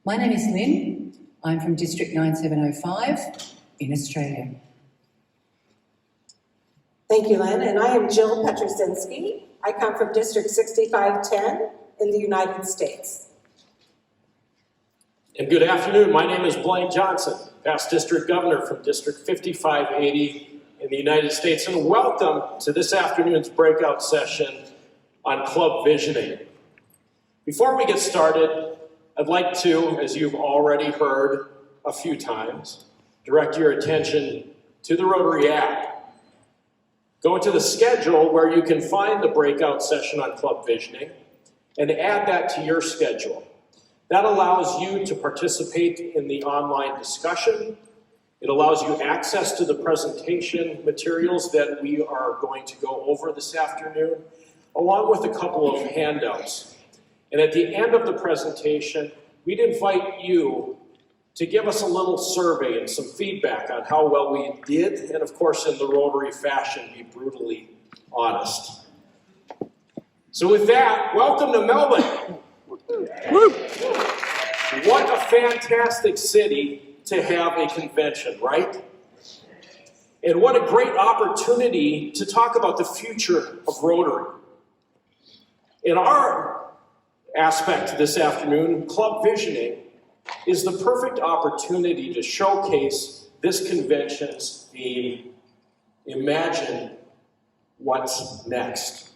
My name is Lynn. I'm from District 9705 in Australia. Thank you, Lynn. And I am Jill Petrosinski. I come from District 6510 in the United States. And good afternoon. My name is Blaine Johnson, past District Governor from District 5580 in the United States. And welcome to this afternoon's breakout session on club visioning. Before we get started, I'd like to, as you've already heard a few times, direct your attention to the Rotary app. Go to the schedule where you can find the breakout session on club visioning and add that to your schedule. That allows you to participate in the online discussion. It allows you access to the presentation materials that we are going to go over this afternoon, along with a couple of handouts. And at the end of the presentation, we'd invite you to give us a little survey and some feedback on how well we did, and of course in the Rotary fashion, be brutally honest. So with that, welcome to Melbourne. What a fantastic city to have a convention, right? And what a great opportunity to talk about the future of Rotary. In our aspect this afternoon, club visioning is the perfect opportunity to showcase this convention's theme, Imagine What's Next.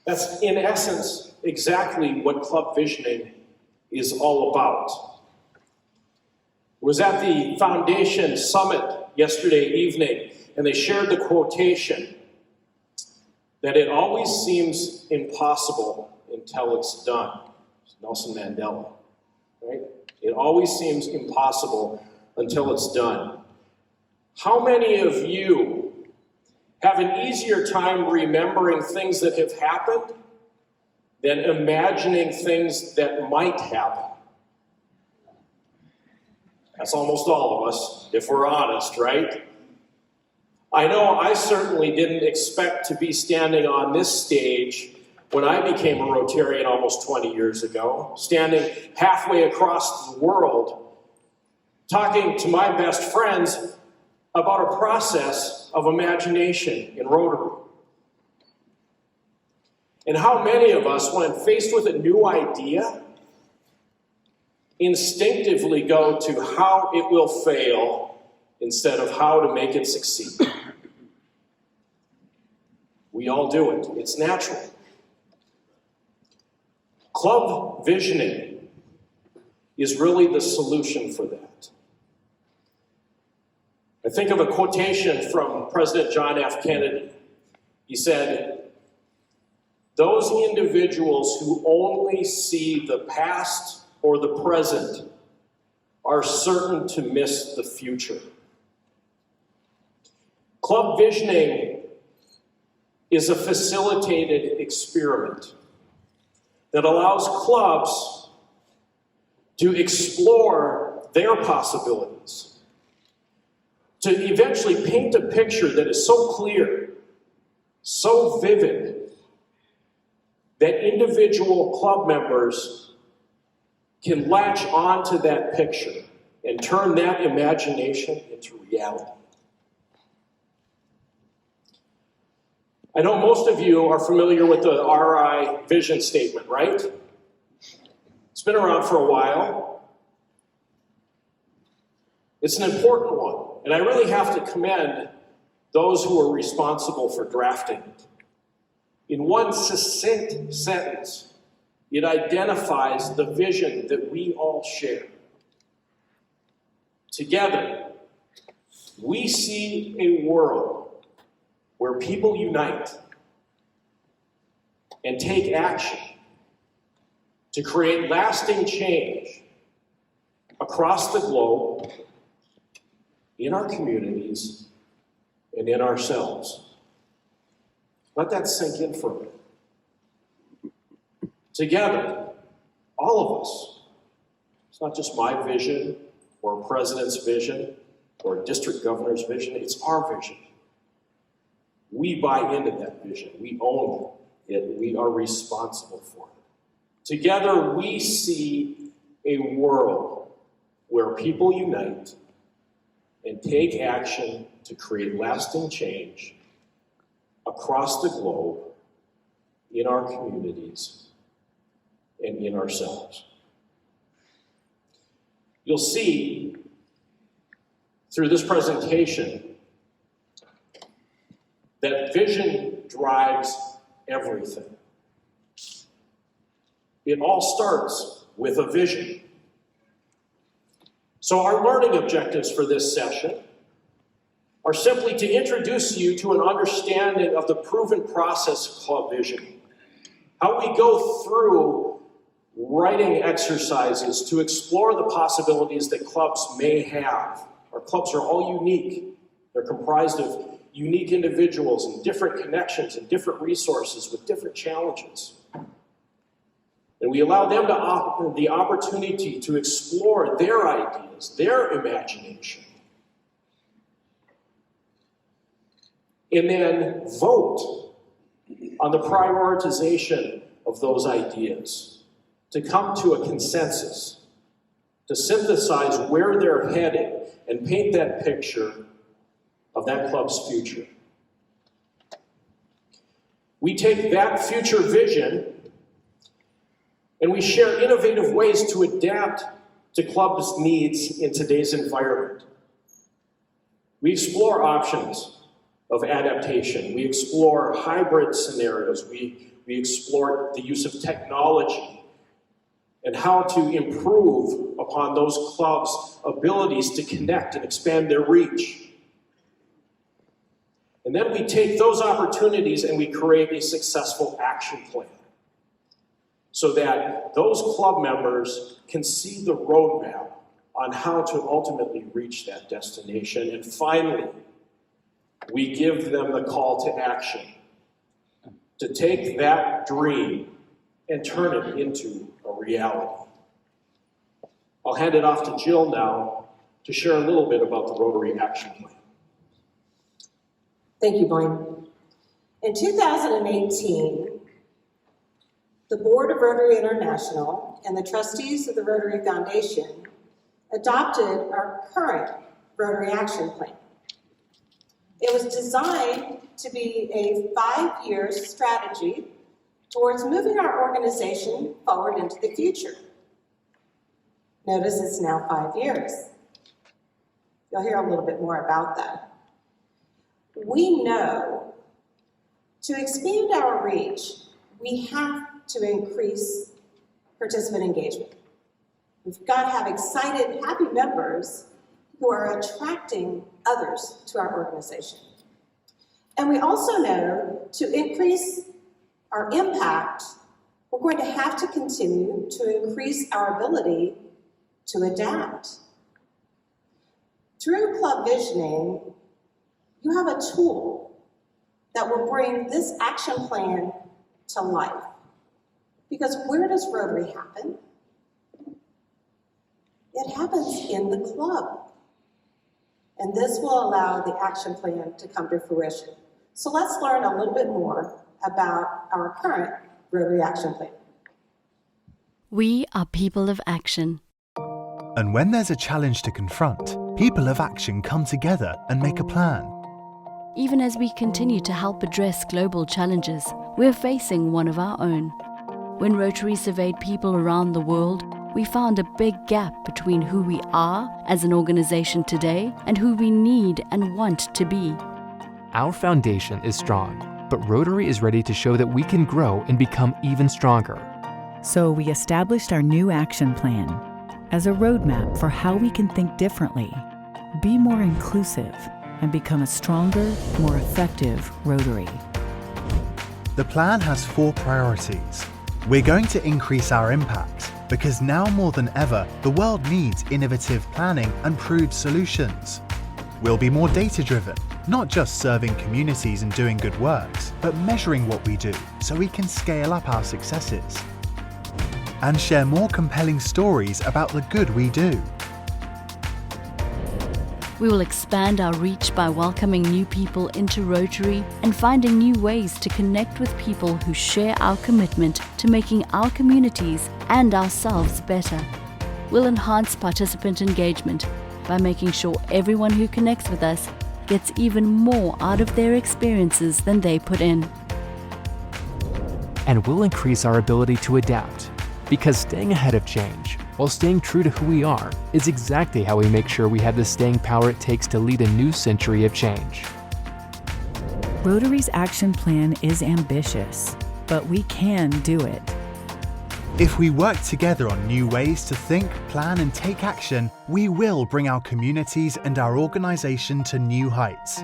That's, in essence, exactly what club visioning is all about. I was at the Foundation Summit yesterday evening, and they shared the quotation that it always seems impossible until it's done. It's Nelson Mandela, right? It always seems impossible until it's done. How many of you have an easier time remembering things that have happened than imagining things that might happen? That's almost all of us, if we're honest, right? I know I certainly didn't expect to be standing on this stage when I became a Rotarian almost 20 years ago, standing halfway across the world, talking to my best friends about a process of imagination in Rotary. And how many of us, when faced with a new idea, instinctively go to how it will fail instead of how to make it succeed? We all do it. It's natural. Club visioning is really the solution for that. I think of a quotation from President John F. Kennedy. He said, "Those individuals who only see the past or the present are certain to miss the future." Club visioning is a facilitated experiment that allows clubs to explore their possibilities, to eventually paint a picture that is so clear, so vivid, that individual club members can latch onto that picture and turn that imagination into reality. I know most of you are familiar with the RI vision statement, right? It's been around for a while. It's an important one, and I really have to commend those who are responsible for drafting it. In one succinct sentence, it identifies the vision that we all share. Together, we see a world where people unite and take action to create lasting change across the globe, in our communities, and in ourselves. Let that sink in for a minute. Together, all of us, it's not just my vision or a president's vision or a district governor's vision, it's our vision. We buy into that vision. We own it. We are responsible for it. Together, we see a world where people unite and take action to create lasting change across the globe, in our communities, and in ourselves. You'll see through this presentation that vision drives everything. It all starts with a vision. So our learning objectives for this session are simply to introduce you to an understanding of the proven process called vision. How we go through writing exercises to explore the possibilities that clubs may have. Our clubs are all unique. They're comprised of unique individuals and different connections and different resources with different challenges. And we allow them the opportunity to explore their ideas, their imagination. And then vote on the prioritization of those ideas to come to a consensus, to synthesize where they're headed and paint that picture of that club's future. We take that future vision and we share innovative ways to adapt to clubs' needs in today's environment. We explore options of adaptation. We explore hybrid scenarios. We explore the use of technology and how to improve upon those clubs' abilities to connect and expand their reach. And then we take those opportunities and we create a successful action plan so that those club members can see the roadmap on how to ultimately reach that destination. And finally, we give them the call to action to take that dream and turn it into a reality. I'll hand it off to Jill now to share a little bit about the Rotary Action Plan. Thank you, Blaine. In 2018, the Board of Rotary International and the trustees of the Rotary Foundation adopted our current Rotary Action Plan. It was designed to be a 5-year strategy towards moving our organization forward into the future. Notice it's now 5 years. You'll hear a little bit more about that. We know to expand our reach, we have to increase participant engagement. We've got to have excited, happy members who are attracting others to our organization. And we also know to increase our impact, we're going to have to continue to increase our ability to adapt. Through club visioning, you have a tool that will bring this action plan to life. Because where does Rotary happen? It happens in the club. And this will allow the action plan to come to fruition. So let's learn a little bit more about our current Rotary Action Plan. We are people of action. And when there's a challenge to confront, people of action come together and make a plan. Even as we continue to help address global challenges, we're facing one of our own. When Rotary surveyed people around the world, we found a big gap between who we are as an organization today and who we need and want to be. Our foundation is strong, but Rotary is ready to show that we can grow and become even stronger. So we established our new action plan as a roadmap for how we can think differently, be more inclusive, and become a stronger, more effective Rotary. The plan has 4 priorities. We're going to increase our impact because now more than ever, the world needs innovative planning and proved solutions. We'll be more data-driven, not just serving communities and doing good works, but measuring what we do so we can scale up our successes. And share more compelling stories about the good we do. We will expand our reach by welcoming new people into Rotary and finding new ways to connect with people who share our commitment to making our communities and ourselves better. We'll enhance participant engagement by making sure everyone who connects with us gets even more out of their experiences than they put in. And we'll increase our ability to adapt, because staying ahead of change while staying true to who we are is exactly how we make sure we have the staying power it takes to lead a new century of change. Rotary's action plan is ambitious, but we can do it. If we work together on new ways to think, plan and take action, we will bring our communities and our organisation to new heights.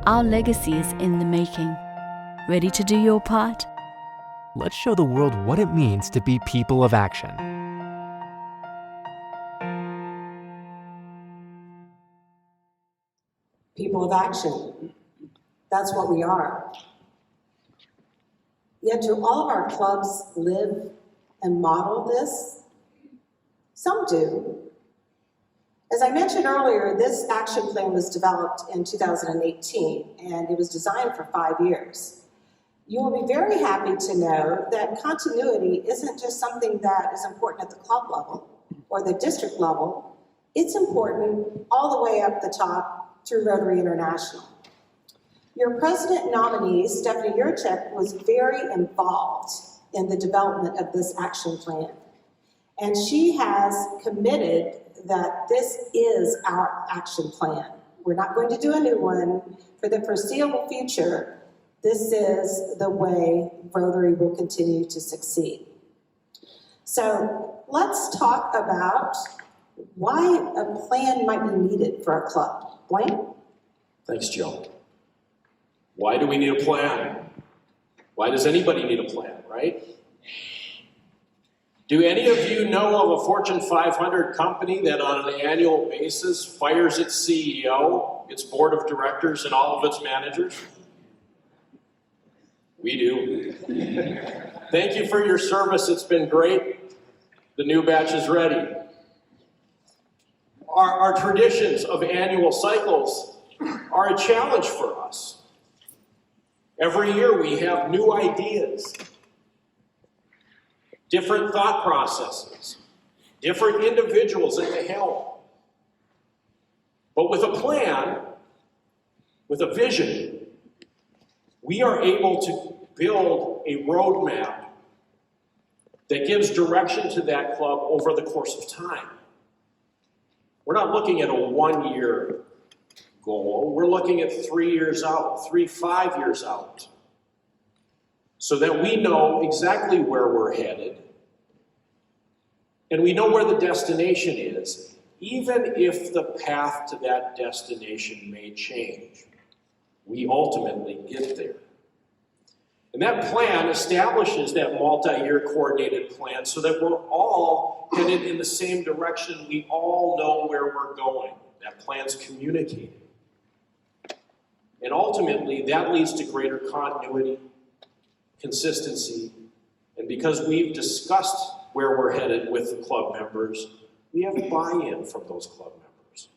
Our legacy is in the making. Ready to do your part? Let's show the world what it means to be people of action. People of action. That's what we are. Yet do all of our clubs live and model this? Some do. As I mentioned earlier, this action plan was developed in 2018, and it was designed for 5 years. You will be very happy to know that continuity isn't just something that is important at the club level or the district level. It's important all the way up the top through Rotary International. Your president nominee, Stephanie Yurchek, was very involved in the development of this action plan. And she has committed that this is our action plan. We're not going to do a new one. For the foreseeable future, this is the way Rotary will continue to succeed. So let's talk about why a plan might be needed for a club. Blaine? Thanks, Joe. Why do we need a plan? Why does anybody need a plan, right? Do any of you know of a Fortune 500 company that on an annual basis fires its CEO, its board of directors, and all of its managers? We do. Thank you for your service. It's been great. The new batch is ready. Our traditions of annual cycles are a challenge for us. Every year we have new ideas, different thought processes, different individuals at the helm. But with a plan, with a vision, we are able to build a roadmap that gives direction to that club over the course of time. We're not looking at a 1-year goal. We're looking at 3 years out, 5 years out, so that we know exactly where we're headed and we know where the destination is, even if the path to that destination may change. We ultimately get there. And that plan establishes that multi-year coordinated plan so that we're all headed in the same direction. We all know where we're going. That plan's communicated. And ultimately, that leads to greater continuity, consistency, and because we've discussed where we're headed with the club members, we have buy-in from those club members.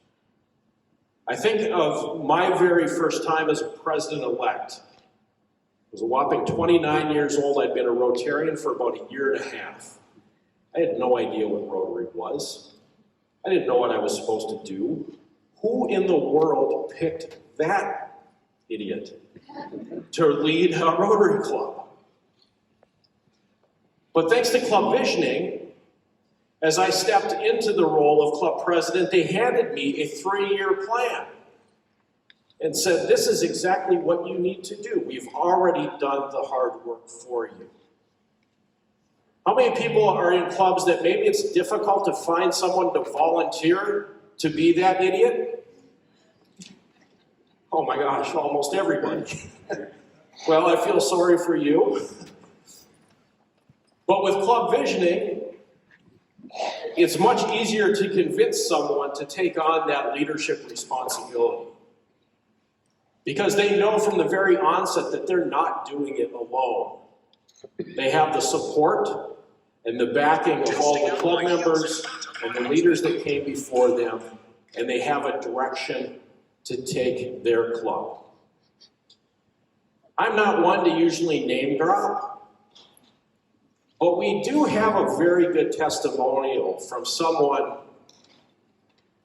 I think of my very first time as a president-elect. I was a whopping 29 years old. I'd been a Rotarian for about 1.5 years. I had no idea what Rotary was. I didn't know what I was supposed to do. Who in the world picked that idiot to lead a Rotary Club? But thanks to club visioning, as I stepped into the role of club president, they handed me a 3-year plan and said, this is exactly what you need to do. We've already done the hard work for you. How many people are in clubs that maybe it's difficult to find someone to volunteer to be that idiot? Oh my gosh, almost everybody. Well, I feel sorry for you. But with club visioning, it's much easier to convince someone to take on that leadership responsibility. Because they know from the very onset that they're not doing it alone. They have the support and the backing of all the club members and the leaders that came before them, and they have a direction to take their club. I'm not one to usually name drop, But we do have a very good testimonial from someone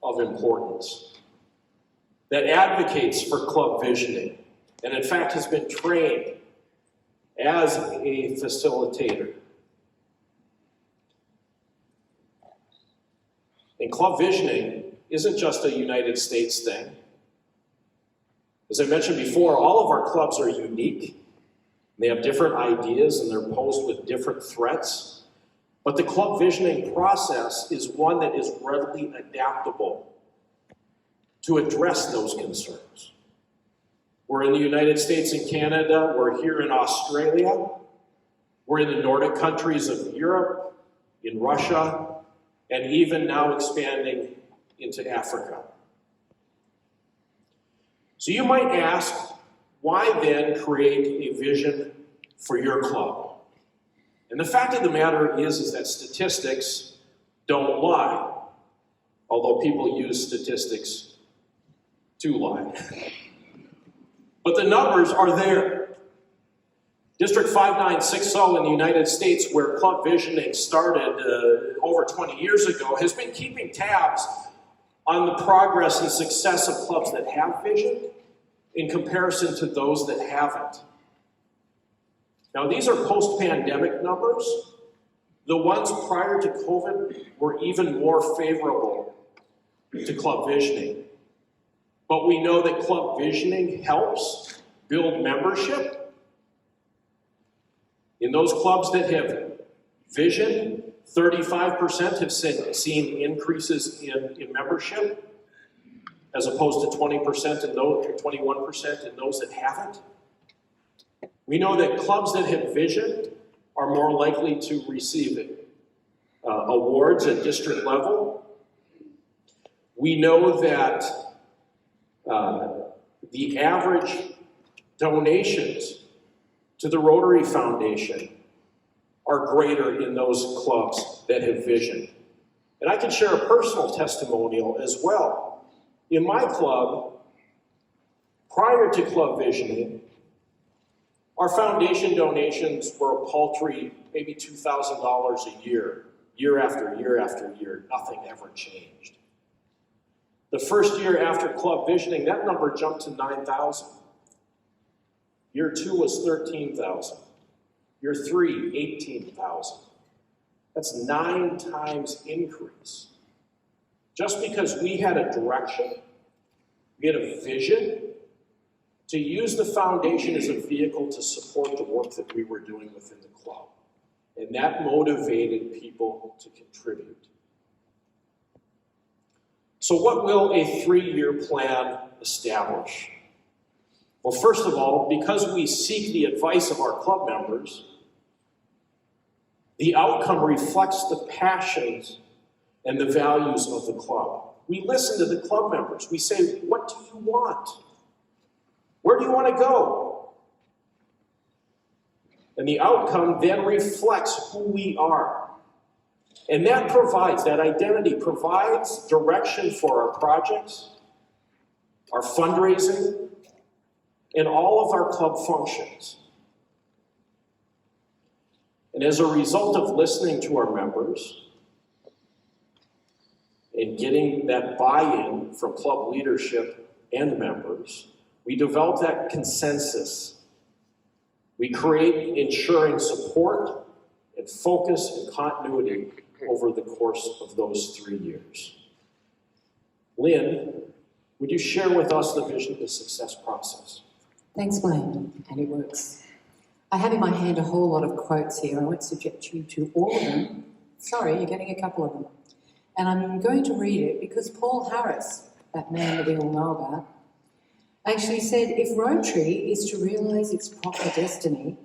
of importance that advocates for club visioning, and in fact has been trained as a facilitator. And club visioning isn't just a United States thing. As I mentioned before, all of our clubs are unique. They have different ideas and they're posed with different threats. But the club visioning process is one that is readily adaptable to address those concerns. We're in the United States and Canada, we're here in Australia, we're in the Nordic countries of Europe, in Russia, and even now expanding into Africa. So you might ask, why then create a vision for your club? And the fact of the matter is that statistics don't lie, although people use statistics to lie. But the numbers are there. District 5960 in the United States, where club visioning started over 20 years ago, has been keeping tabs on the progress and success of clubs that have vision in comparison to those that haven't. Now, these are post-pandemic numbers. The ones prior to COVID were even more favorable to club visioning. But we know that club visioning helps build membership. In those clubs that have vision, 35% have seen increases in membership, as opposed to 20% in those, or 21% in those that haven't. We know that clubs that have vision are more likely to receive awards at district level. We know that the average donations to the Rotary Foundation are greater in those clubs that have vision. And I can share a personal testimonial as well. In my club, prior to club visioning, our foundation donations were a paltry, maybe $2,000 a year, year after year after year. Nothing ever changed. The first year after club visioning, that number jumped to $9,000. Year 2 was $13,000. Year 3, $18,000. That's 9 times increase. Just because we had a direction, we had a vision to use the foundation as a vehicle to support the work that we were doing within the club. And that motivated people to contribute. So what will a 3-year plan establish? Well, first of all, because we seek the advice of our club members, the outcome reflects the passions and the values of the club. We listen to the club members. We say, what do you want? Where do you want to go? And the outcome then reflects who we are. And that provides, that identity provides direction for our projects, our fundraising, and all of our club functions. And as a result of listening to our members and getting that buy-in from club leadership and members, we develop that consensus. We create ensuring support and focus and continuity over the course of those 3 years. Lynn, would you share with us the vision of the success process? Thanks, Blaine, and it works. I have in my hand a whole lot of quotes here. I won't subject you to all of them. Sorry, you're getting a couple of them. And I'm going to read it because Paul Harris, that man that we all know about, actually said, if Rotary is to realise its proper destiny,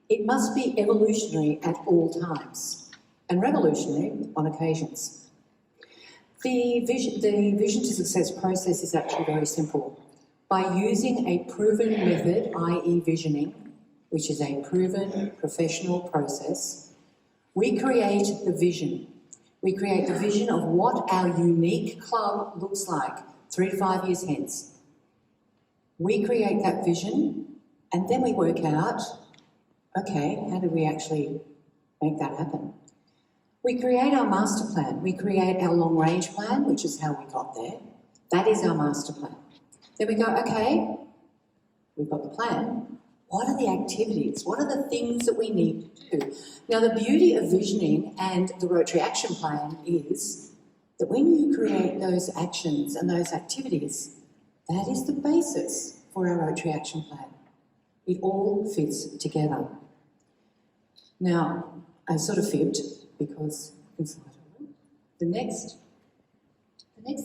it must be evolutionary at all times and revolutionary on occasions. The vision to success process is actually very simple. By using a proven method, i.e. visioning, which is a proven professional process, we create the vision. We create the vision of what our unique club looks like 3 to 5 years hence. We create that vision, and then we work out, okay, how do we actually make that happen. We create our master plan. We create our long-range plan, which is how we got there. That is our master plan. Then we go, okay, we've got the plan. What are the activities? What are the things that we need to do? Now, the beauty of visioning and the Rotary Action Plan is that when you create those actions and those activities, that is the basis for our Rotary Action Plan. It all fits together. Now, I sort of fibbed because the next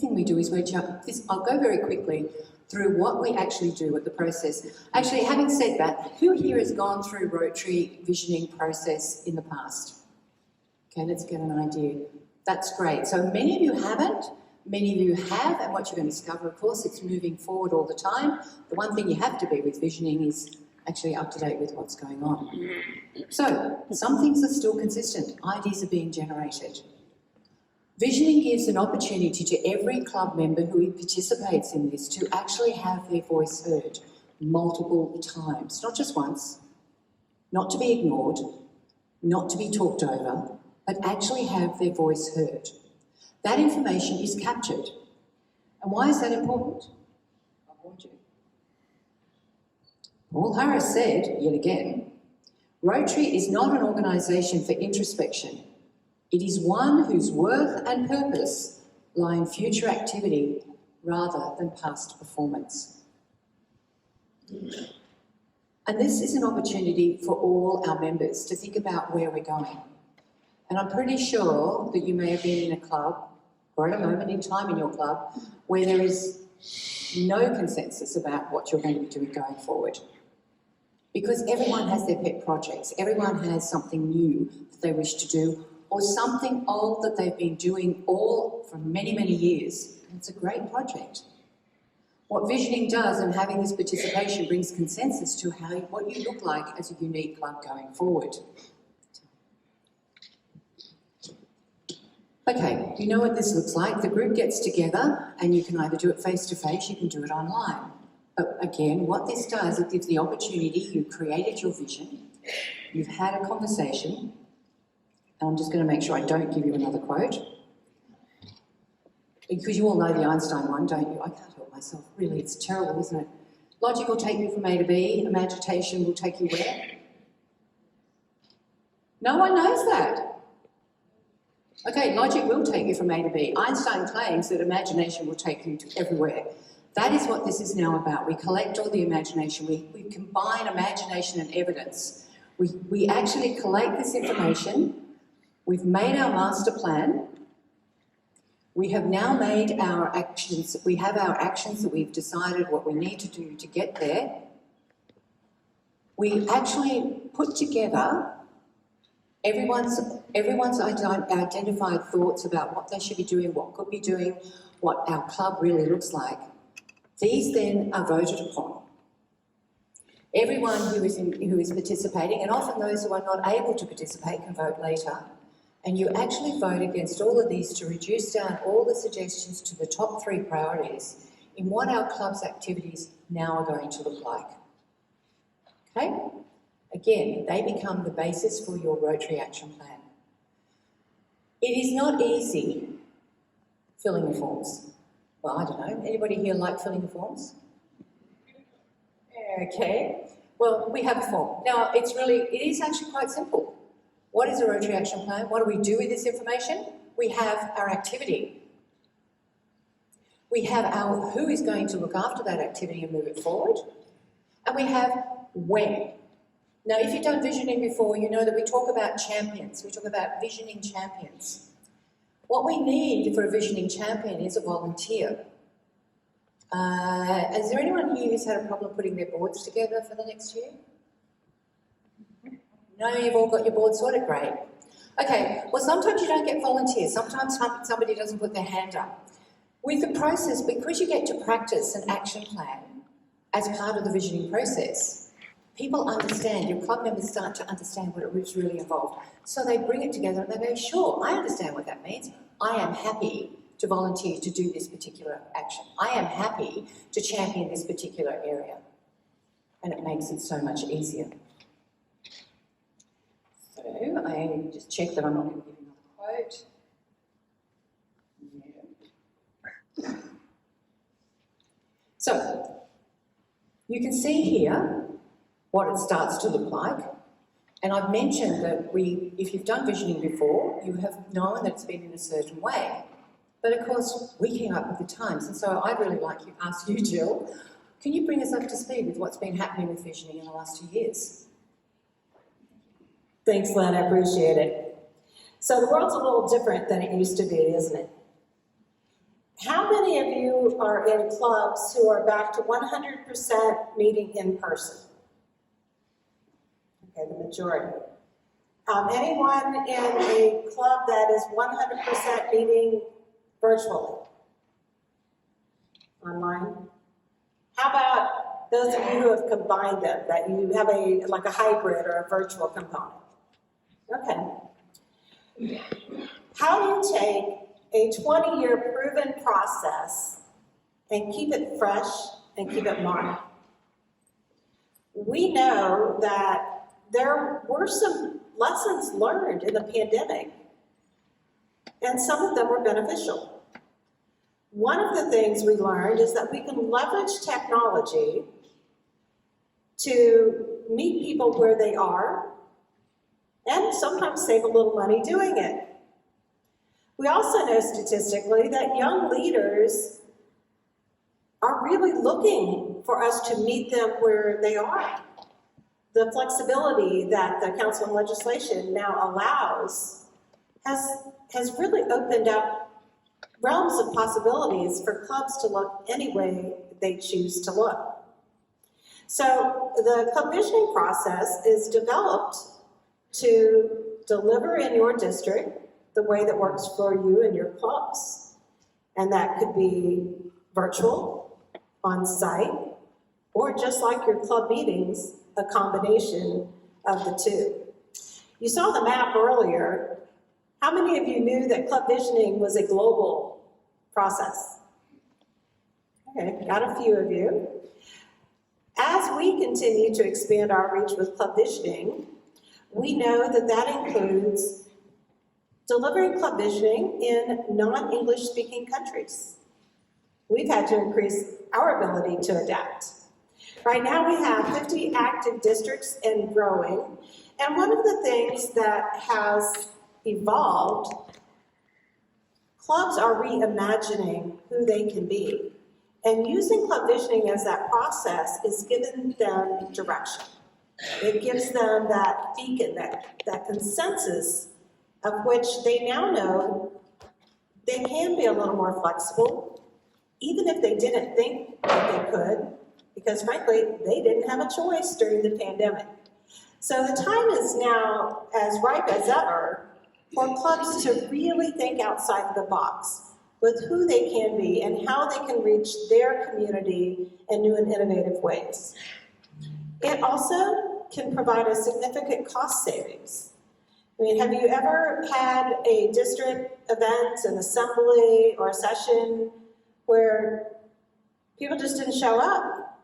thing we do is I'll go very quickly through what we actually do at the process. Actually, having said that, who here has gone through Rotary visioning process in the past? Okay, let's get an idea. That's great. So many of you haven't, many of you have, and what you're going to discover, of course, it's moving forward all the time. The one thing you have to be with visioning is actually up to date with what's going on. So, some things are still consistent. Ideas are being generated. Visioning gives an opportunity to every club member who participates in this to actually have their voice heard multiple times, not just once, not to be ignored, not to be talked over, but actually have their voice heard. That information is captured. And why is that important? I warned you. Paul Harris said, yet again, Rotary is not an organisation for introspection. It is one whose worth and purpose lie in future activity rather than past performance. And this is an opportunity for all our members to think about where we're going. And I'm pretty sure that you may have been in a club or at a moment in time in your club where there is no consensus about what you're going to be doing going forward. Because everyone has their pet projects, everyone has something new that they wish to do, or something old that they've been doing all for many, many years. And it's a great project. What visioning does and having this participation brings consensus to what you look like as a unique club going forward. Okay, you know what this looks like. The group gets together and you can either do it face-to-face, you can do it online. But again, what this does, it gives the opportunity, you've created your vision, you've had a conversation, and I'm just going to make sure I don't give you another quote, because you all know the Einstein one, don't you? I can't help myself. Really, it's terrible, isn't it? Logic will take you from A to B, imagination will take you where? No one knows that. Okay, logic will take you from A to B. Einstein claims that imagination will take you to everywhere. That is what this is now about. We collect all the imagination. We combine imagination and evidence. We actually collect this information. We've made our master plan. We have now made our actions. We have our actions that we've decided what we need to do to get there. We actually put together everyone's identified thoughts about what they should be doing, what could be doing, what our club really looks like. These then are voted upon. Everyone who is participating, and often those who are not able to participate can vote later, and you actually vote against all of these to reduce down all the suggestions to the top 3 priorities in what our club's activities now are going to look like. Okay? Again, they become the basis for your Rotary Action Plan. It is not easy filling the forms. Well, I don't know. Anybody here like filling the forms? Okay. Well, we have a form. Now, it is actually quite simple. What is a Rotary Action Plan? What do we do with this information? We have our activity. We have our who is going to look after that activity and move it forward. And we have when. Now, if you've done visioning before, you know that we talk about champions. We talk about visioning champions. What we need for a visioning champion is a volunteer. Is there anyone here who's had a problem putting their boards together for the next year? No, you've all got your boards sorted, great. Okay, well sometimes you don't get volunteers, sometimes somebody doesn't put their hand up. With the process, because you get to practice an action plan as part of the visioning process, people understand, your club members start to understand what it was really involved. So they bring it together and they go, sure, I understand what that means. I am happy to volunteer to do this particular action. I am happy to champion this particular area. And it makes it so much easier. So I just check that I'm not going to give another quote. Yeah. So, you can see here what it starts to look like. And I've mentioned that if you've done visioning before, you have known that it's been in a certain way. But of course, we came up with the times. And so I'd really like to ask you, Jill, can you bring us up to speed with what's been happening with visioning in the last 2 years? Thanks, Lynn, I appreciate it. So the world's a little different than it used to be, isn't it? How many of you are in clubs who are back to 100% meeting in person? Okay, the majority. Anyone in a club that is 100% meeting virtually? Online? How about those of you who have combined them, that you have like a hybrid or a virtual component? Okay. How do you take a 20-year proven process and keep it fresh and keep it modern? We know that there were some lessons learned in the pandemic, and some of them were beneficial. One of the things we learned is that we can leverage technology to meet people where they are and sometimes save a little money doing it. We also know statistically that young leaders are really looking for us to meet them where they are. The flexibility that the Council on Legislation now allows has really opened up realms of possibilities for clubs to look any way they choose to look. So the club visioning process is developed to deliver in your district the way that works for you and your clubs. And that could be virtual, on-site, or just like your club meetings, a combination of the two. You saw the map earlier. How many of you knew that club visioning was a global process? Okay, got a few of you. As we continue to expand our reach with club visioning, we know that that includes delivering club visioning in non-English speaking countries. We've had to increase our ability to adapt. Right now we have 50 active districts and growing, and one of the things that has evolved, clubs are reimagining who they can be. And using club visioning as that process is giving them direction. It gives them that beacon, that consensus of which they now know they can be a little more flexible, even if they didn't think that they could, because frankly, they didn't have a choice during the pandemic. So the time is now as ripe as ever for clubs to really think outside the box with who they can be and how they can reach their community in new and innovative ways. It also can provide a significant cost savings. I mean, have you ever had a district event, an assembly, or a session where people just didn't show up?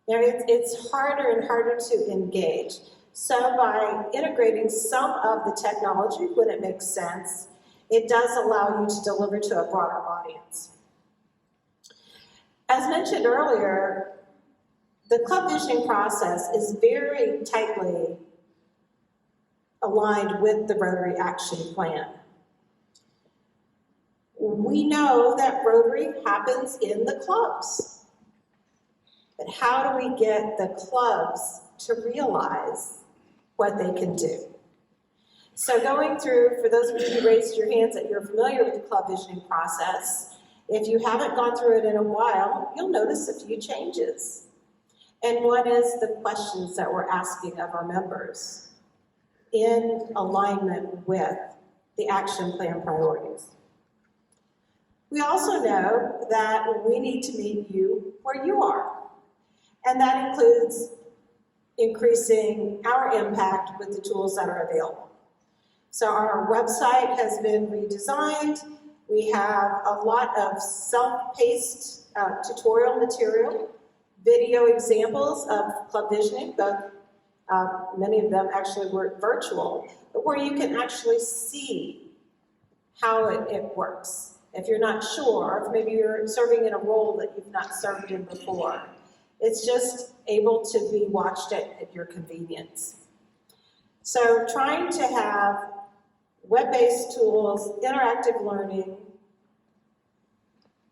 You know, it's harder and harder to engage. So by integrating some of the technology when it makes sense, it does allow you to deliver to a broader audience. As mentioned earlier, the club visioning process is very tightly aligned with the Rotary Action Plan. We know that Rotary happens in the clubs, but how do we get the clubs to realize what they can do? So going through, for those of you who raised your hands that you're familiar with the club visioning process, if you haven't gone through it in a while, you'll notice a few changes. And one is the questions that we're asking of our members in alignment with the action plan priorities. We also know that we need to meet you where you are. And that includes increasing our impact with the tools that are available. So our website has been redesigned. We have a lot of self-paced tutorial material, video examples of club visioning, both Many of them actually work virtual, but where you can actually see how it works. If you're not sure, if maybe you're serving in a role that you've not served in before, it's just able to be watched at your convenience. So trying to have web-based tools, interactive learning,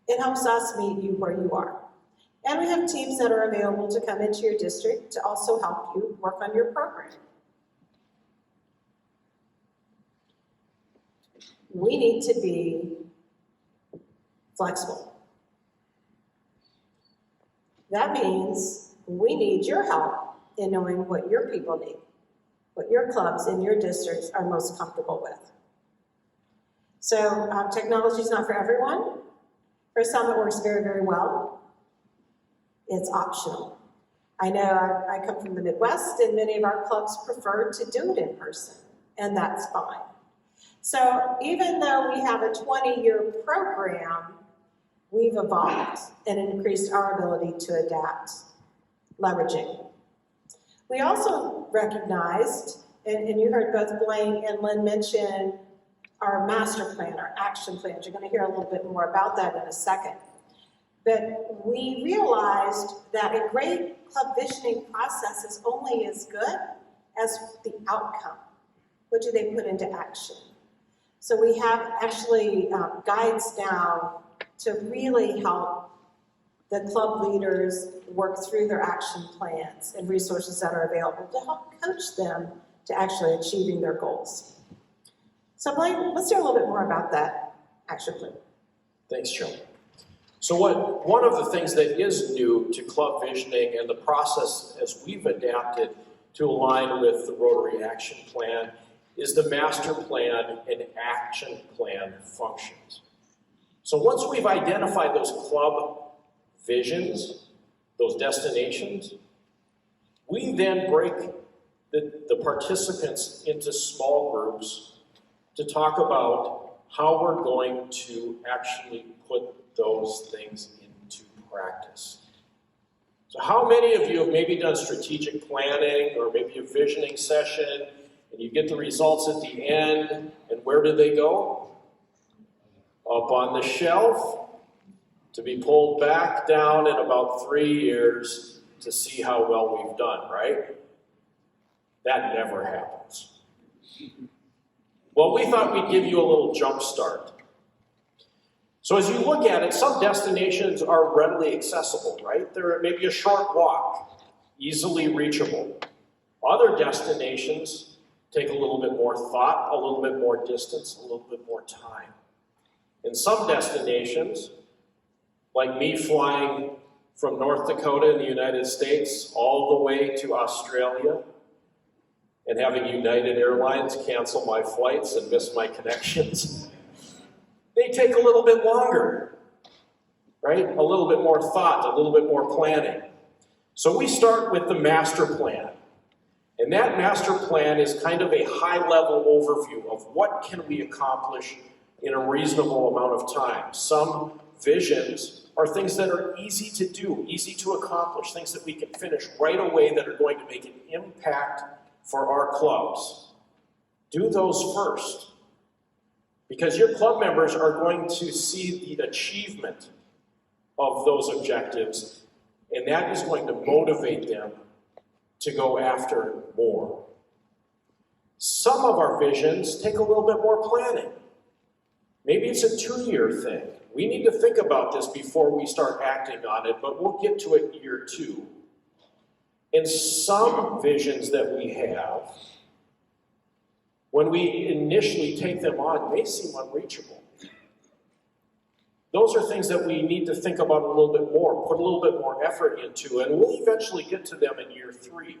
it helps us meet you where you are. And we have teams that are available to come into your district to also help you work on your program. We need to be flexible. That means we need your help in knowing what your people need, what your clubs in your districts are most comfortable with. So technology is not for everyone. For some it works very, very well. It's optional. I know I come from the Midwest and many of our clubs prefer to do it in person, and that's fine. So even though we have a 20-year program, we've evolved and increased our ability to adapt, leveraging. We also recognized, and you heard both Blaine and Lynn mention our master plan, our action plans. You're going to hear a little bit more about that in a second. But we realized that a great club visioning process is only as good as the outcome. What do they put into action? So we have actually guides now to really help the club leaders work through their action plans and resources that are available to help coach them to actually achieving their goals. So Blaine, let's hear a little bit more about that action plan. Thanks, Joe. So one of the things that is new to club visioning and the process as we've adapted to align with the Rotary Action Plan is the master plan and action plan functions. So once we've identified those club visions, those destinations, we then break the participants into small groups to talk about how we're going to actually put those things into practice. So how many of you have maybe done strategic planning or maybe a visioning session and you get the results at the end, and where do they go? Up on the shelf to be pulled back down in about 3 years to see how well we've done, right? That never happens. Well, we thought we'd give you a little jump start. So as you look at it, some destinations are readily accessible, right? They're maybe a short walk, easily reachable. Other destinations take a little bit more thought, a little bit more distance, a little bit more time. In some destinations, like me flying from North Dakota in the United States all the way to Australia and having United Airlines cancel my flights and miss my connections, they take a little bit longer, right? A little bit more thought, a little bit more planning. So we start with the master plan. And that master plan is kind of a high-level overview of what can we accomplish in a reasonable amount of time. Some visions are things that are easy to do, easy to accomplish, things that we can finish right away that are going to make an impact for our clubs. Do those first, because your club members are going to see the achievement of those objectives, and that is going to motivate them to go after more. Some of our visions take a little bit more planning. Maybe it's a 2-year thing. We need to think about this before we start acting on it, but we'll get to it year 2. And some visions that we have, when we initially take them on, may seem unreachable. Those are things that we need to think about a little bit more, put a little bit more effort into, and we'll eventually get to them in year 3.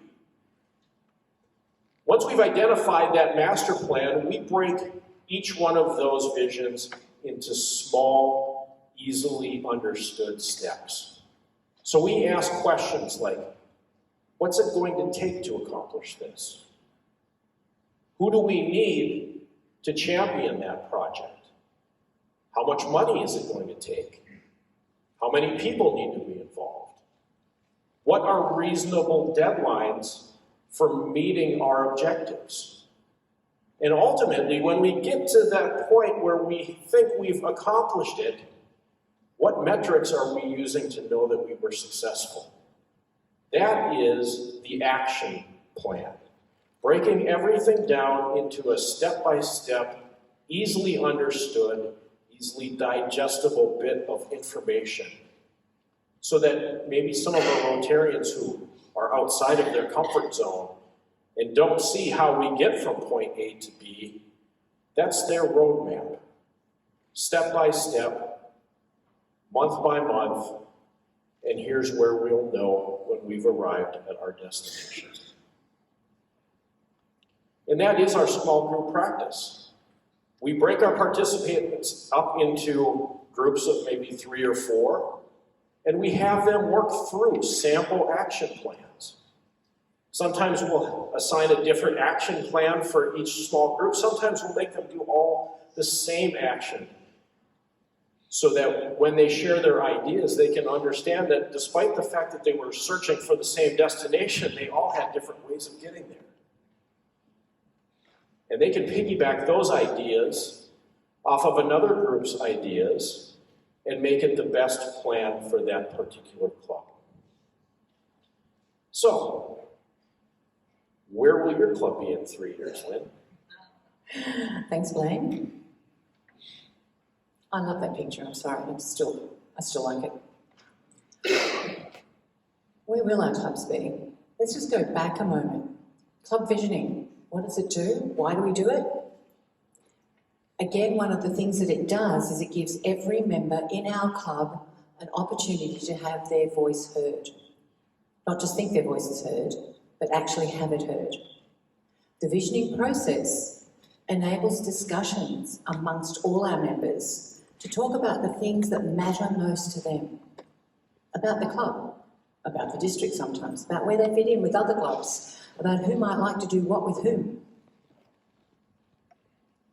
Once we've identified that master plan, we break each one of those visions into small, easily understood steps. So we ask questions like, what's it going to take to accomplish this? Who do we need to champion that project? How much money is it going to take? How many people need to be involved? What are reasonable deadlines for meeting our objectives. And ultimately, when we get to that point where we think we've accomplished it, what metrics are we using to know that we were successful? That is the action plan. Breaking everything down into a step-by-step, easily understood, easily digestible bit of information, so that maybe some of our Rotarians who are outside of their comfort zone and don't see how we get from point A to B, that's their roadmap. Step by step, month by month, and here's where we'll know when we've arrived at our destination. And that is our small group practice. We break our participants up into groups of maybe 3 or 4, and we have them work through sample action plans. Sometimes we'll assign a different action plan for each small group. Sometimes we'll make them do all the same action, so that when they share their ideas, they can understand that despite the fact that they were searching for the same destination, they all had different ways of getting there. And they can piggyback those ideas off of another group's ideas and make it the best plan for that particular club. So, where will your club be in 3 years, Lynn? Thanks, Blaine. I love that picture, I'm sorry, I still like it. Where will our clubs be? Let's just go back a moment. Club visioning. What does it do? Why do we do it? Again, one of the things that it does is it gives every member in our club an opportunity to have their voice heard. Not just think their voice is heard, but actually have it heard. The visioning process enables discussions amongst all our members to talk about the things that matter most to them, about the club, about the district sometimes, about where they fit in with other clubs, about who might like to do what with whom.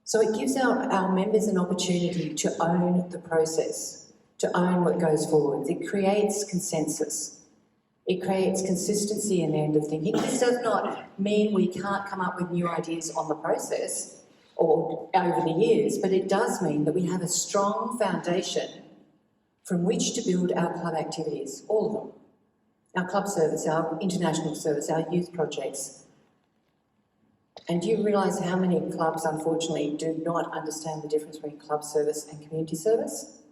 So it gives our members an opportunity to own the process, to own what goes forward. It creates consensus. It creates consistency in the end of thinking. This does not mean we can't come up with new ideas on the process or over the years, but it does mean that we have a strong foundation from which to build our club activities, all of them. Our club service, our international service, our youth projects. And do you realise how many clubs, unfortunately, do not understand the difference between club service and community service?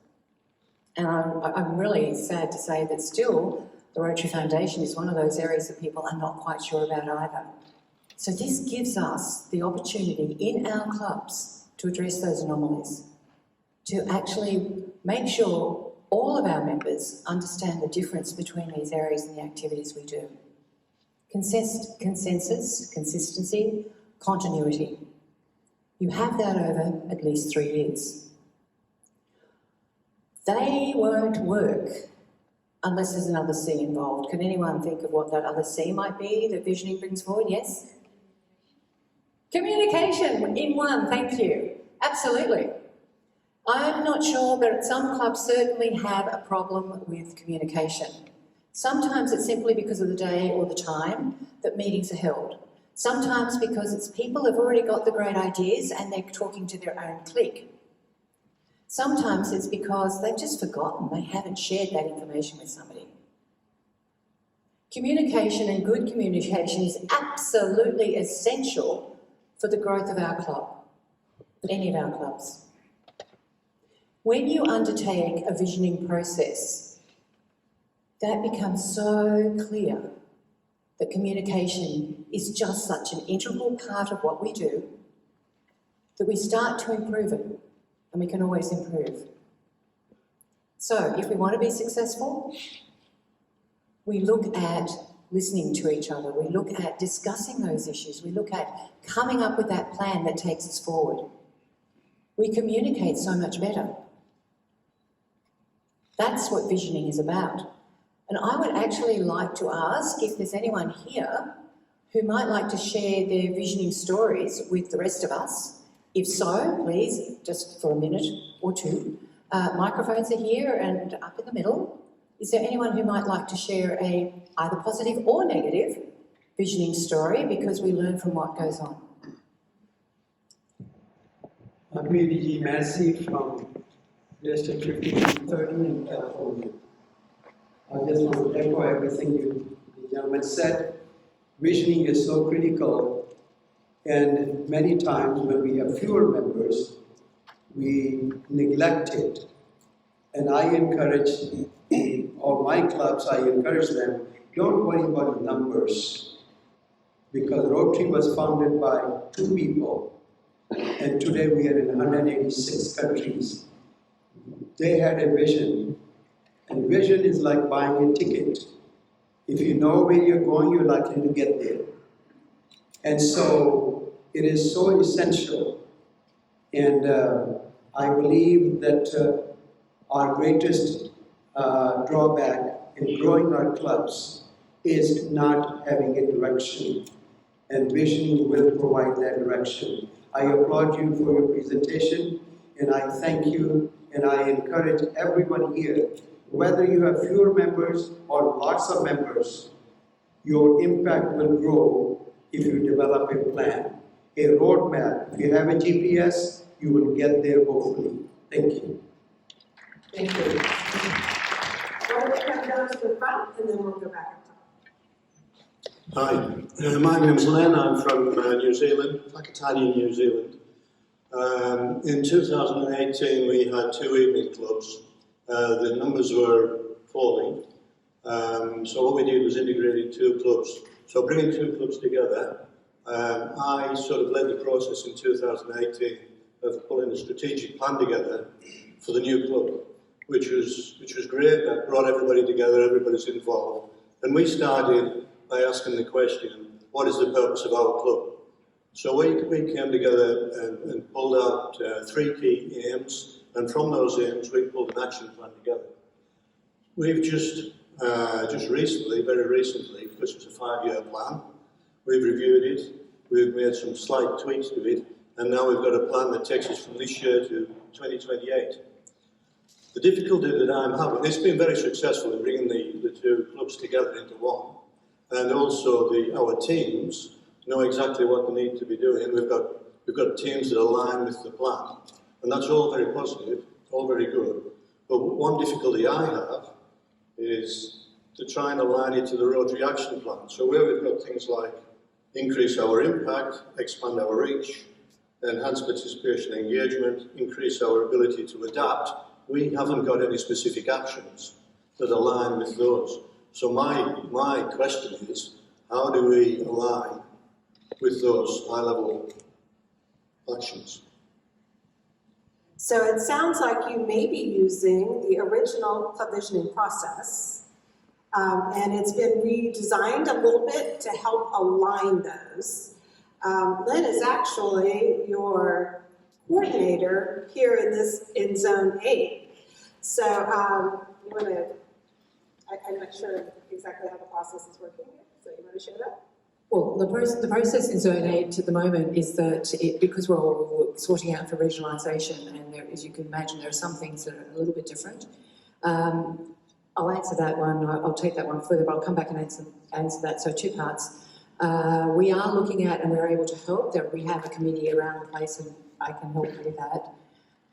And I'm really sad to say that still the Rotary Foundation is one of those areas that people are not quite sure about either. So this gives us the opportunity in our clubs to address those anomalies, to actually make sure all of our members understand the difference between these areas and the activities we do. Consensus, consistency, continuity. You have that over at least 3 years. They won't work unless there's another C involved. Can anyone think of what that other C might be that visioning brings forward? Yes? Communication in one, thank you. Absolutely. I'm not sure, but some clubs certainly have a problem with communication. Sometimes it's simply because of the day or the time that meetings are held. Sometimes because it's people have already got the great ideas and they're talking to their own clique. Sometimes it's because they've just forgotten, they haven't shared that information with somebody. Communication and good communication is absolutely essential for the growth of our club, any of our clubs. When you undertake a visioning process, that becomes so clear that communication is just such an integral part of what we do that we start to improve it, and we can always improve. So if we want to be successful, we look at listening to each other, we look at discussing those issues, we look at coming up with that plan that takes us forward. We communicate so much better. That's what visioning is about. And I would actually like to ask if there's anyone here who might like to share their visioning stories with the rest of us. If so, please, just for a minute or two. Microphones are here and up in the middle. Is there anyone who might like to share a either positive or negative visioning story because we learn from what goes on. I'm PDG Massey from District 5230 in California. I just want to echo everything the gentleman said. Visioning is so critical, and many times when we have fewer members, we neglect it. And I encourage all my clubs, I encourage them, don't worry about the numbers, because Rotary was founded by 2 people, and today we are in 186 countries. They had a vision, and vision is like buying a ticket. If you know where you're going, you're likely to get there. And so it is so essential, and I believe that our greatest drawback in growing our clubs is not having a direction, and visioning will provide that direction. I applaud you for your presentation, and I thank you, and I encourage everyone here, whether you have fewer members or lots of members, your impact will grow if you develop a plan, a roadmap. If you have a GPS, you will get there hopefully. Thank you. Thank you. Why don't we come down to the front and then we'll go back up top. Hi, my name's Len. I'm from New Zealand, Whakatane, New Zealand. In 2018, we had 2 evening clubs. The numbers were falling. So what we did was integrated 2 clubs. So bringing 2 clubs together, I sort of led the process in 2018 of pulling a strategic plan together for the new club, which was great. That brought everybody together, everybody's involved. And we started by asking the question, what is the purpose of our club? So we came together and pulled out 3 key aims, and from those aims we pulled an action plan together. We've just recently, very recently, because it's a 5-year plan, we've reviewed it, we've made some slight tweaks to it, and now we've got a plan that takes us from this year to 2028. The difficulty that I'm having, it's been very successful in bringing the 2 clubs together into one, and also our teams know exactly what they need to be doing. We've got teams that align with the plan, and that's all very positive, all very good. But one difficulty I have is to try and align it to the Rotary Action Plan. So where we've got things like increase our impact, expand our reach, enhance participation and engagement, increase our ability to adapt, we haven't got any specific actions that align with those. So my question is, how do we align with those high-level actions? So it sounds like you may be using the original club visioning process, and it's been redesigned a little bit to help align those. Lynn is actually your coordinator here in Zone 8. So you want to, I'm not sure exactly how the process is working, so you want to share that? Well, the process in Zone 8 at the moment is that because we're all sorting out for regionalisation, and there, as you can imagine, there are some things that are a little bit different. I'll answer that one. I'll take that one further, but I'll come back and answer that. So 2 parts. We are looking at, and we're able to help. We have a committee around the place, and I can help with that.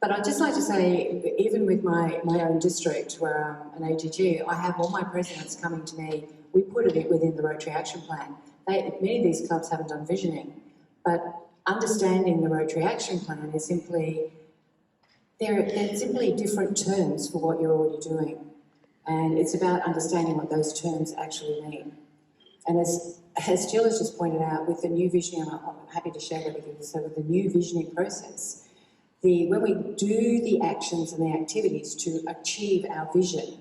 But I'd just like to say, even with my own district, where I'm an AGG, I have all my presidents coming to me. We put it within the Rotary Action Plan. Many of these clubs haven't done visioning, but understanding the Rotary Action Plan is simply, they're simply different terms for what you're already doing. And it's about understanding what those terms actually mean. And as Jill has just pointed out, with the new visioning, and I'm happy to share that with you, so with the new visioning process, when we do the actions and the activities to achieve our vision,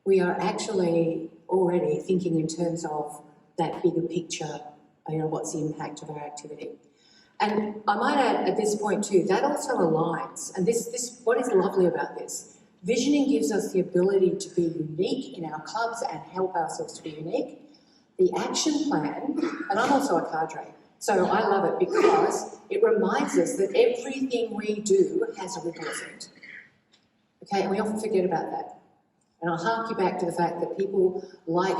we are actually already thinking in terms of that bigger picture, what's the impact of our activity. And I might add at this point too, that also aligns, and this what is lovely about this, visioning gives us the ability to be unique in our clubs and help ourselves to be unique. The action plan, and I'm also a cadre, so I love it because it reminds us that everything we do has a ripple effect. Okay, and we often forget about that. And I'll hark you back to the fact that people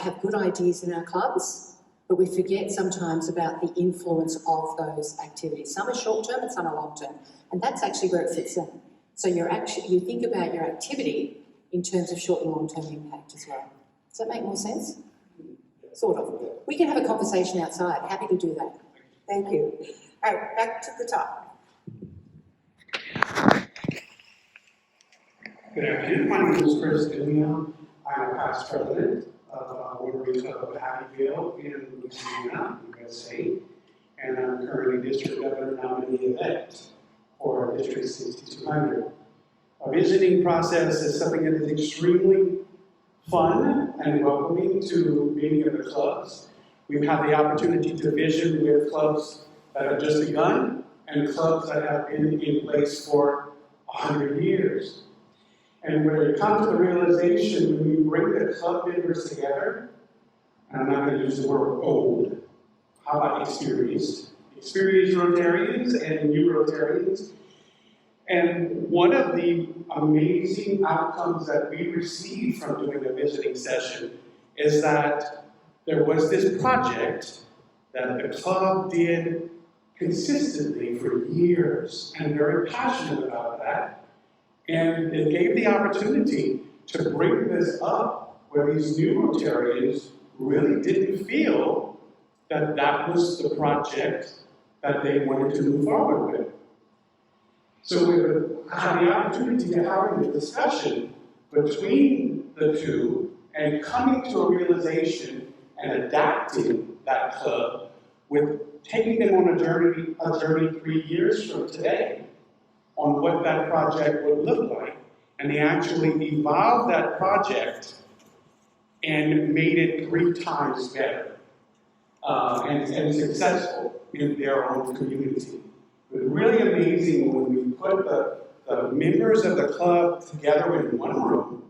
have good ideas in our clubs, but we forget sometimes about the influence of those activities. Some are short-term and some are long-term, and that's actually where it fits in. So you think about your activity in terms of short and long-term impact as well. Does that make more sense? Sort of. We can have a conversation outside. Happy to do that. Thank you. All right, back to the top. Good afternoon. My name is Chris Dillon. I'm a past president of Rotary Club of Abbeville in Louisiana, USA, and I'm currently district governor nominee elect for District 6200. A visiting process is something that is extremely fun and welcoming to many of the clubs. We've had the opportunity to visit with clubs that have just begun and clubs that have been in place for 100 years. And when we come to the realization, when we bring the club members together, and I'm not going to use the word old, how about experienced Rotarians and new Rotarians. And one of the amazing outcomes that we received from doing a visiting session is that there was this project that the club did consistently for years, and very passionate about that. And it gave the opportunity to bring this up where these new Rotarians really didn't feel that that was the project that they wanted to move forward with. So we had the opportunity to have a discussion between the two and coming to a realization and adapting that club with taking them on a journey 3 years from today on what that project would look like. And they actually evolved that project and made it 3 times better and successful in their own community. It was really amazing when we put the members of the club together in one room,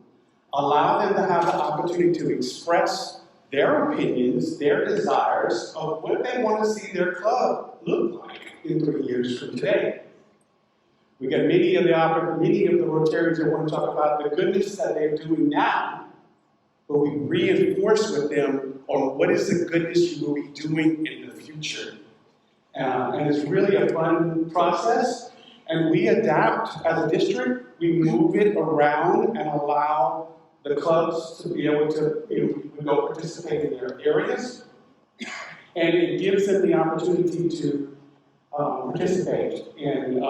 allow them to have the opportunity to express their opinions, their desires of what they want to see their club look like in 3 years from today. We get many of the Rotarians that want to talk about the goodness that they're doing now, but we reinforce with them on what is the goodness you will be doing in the future. And it's really a fun process, and we adapt as a district. We move it around and allow the clubs to be able to go participate in their areas, and it gives them the opportunity to participate in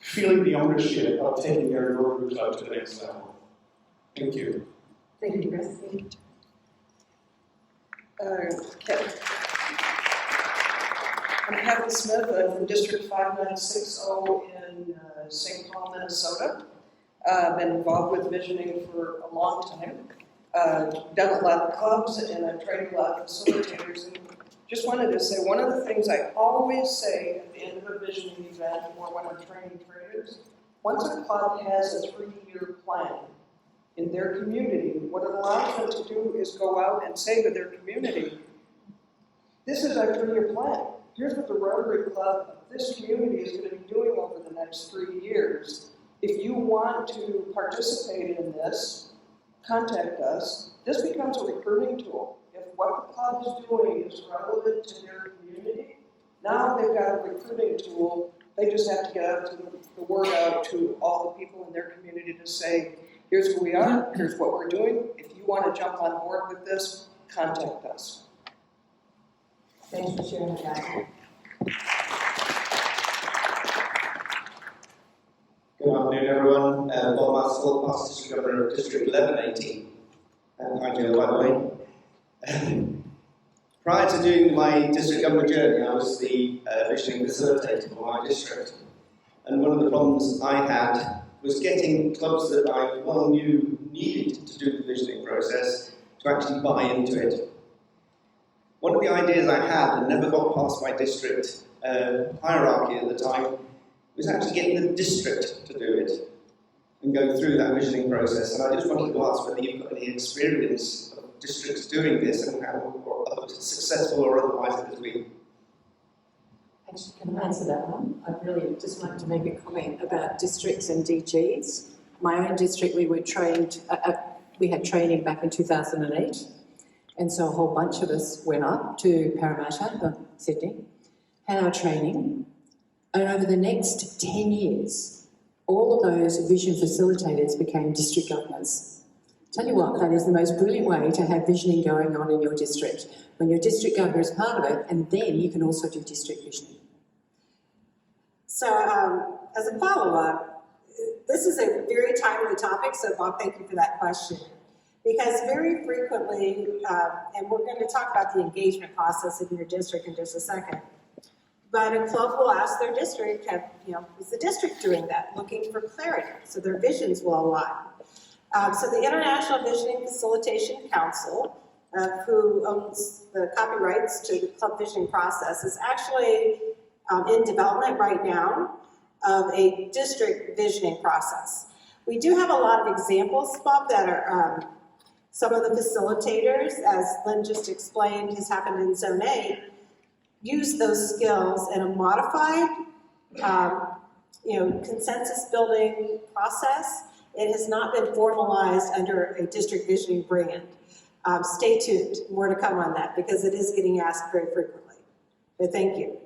feeling the ownership of taking their Rotary Club to the next level. Thank you. Thank you, Chris. Kevin. I'm Kevin Smith. I'm from District 5960 in St. Paul, Minnesota. I've been involved with visioning for a long time. Done a lot of clubs, and I've trained a lot of facilitators. And just wanted to say, one of the things I always say at the end of a visioning event or when I'm training trainers, once a club has a 3-year plan in their community, what it allows them to do is go out and say to their community, this is our 3-year plan. Here's what the Rotary Club of this community is going to be doing over the next 3 years. If you want to participate in this, contact us. This becomes a recruiting tool. If what the club is doing is relevant to their community, now they've got a recruiting tool. They just have to get out to the word out to all the people in their community to say, here's who we are, here's what we're doing. If you want to jump on board with this, contact us. Thanks for sharing that. Good afternoon, everyone. Bob Maskell, past District Governor of District 1118. Hi, Joe, by the way. Prior to doing my District Governor journey, I was the visioning facilitator for my district. And one of the problems I had was getting clubs that I well knew needed to do the visioning process to actually buy into it. One of the ideas I had and never got past my district hierarchy at the time was actually getting the district to do it and go through that visioning process. And I just wanted to ask whether you've got any experience of districts doing this and how successful or otherwise it has been. Actually, can I answer that one? I'd really just like to make a comment about districts and DGs. My own district, we were trained, we had training back in 2008, And so a whole bunch of us went up to Parramatta, Sydney, had our training, and over the next 10 years, all of those vision facilitators became district governors. Tell you what, that is the most brilliant way to have visioning going on in your district. When your district governor is part of it, and then you can also do district visioning. So as a follow-up, this is a very timely topic, so Bob, thank you for that question. Because very frequently, and we're going to talk about the engagement process in your district in just a second, but a club will ask their district, is the district doing that? Looking for clarity, so their visions will align. So the International Visioning Facilitation Council, who owns the copyrights to the club visioning process, is actually in development right now of a district visioning process. We do have a lot of examples, Bob, that are some of the facilitators, as Lynn just explained, has happened in Zone 8, use those skills in a modified, consensus building process. It has not been formalized under a district visioning brand. Stay tuned, more to come on that, because it is getting asked very frequently. But thank you.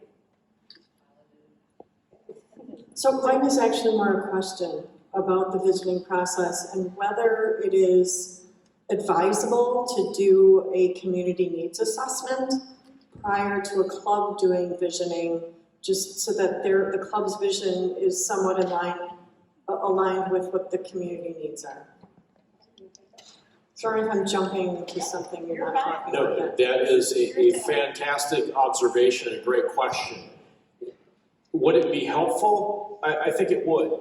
So mine is actually more a question about the visioning process and whether it is advisable to do a community needs assessment prior to a club doing visioning, just so that the club's vision is somewhat aligned with what the community needs are. Sorry if I'm jumping to something you're not talking about yet. That is a fantastic observation, a great question. Would it be helpful? I think it would.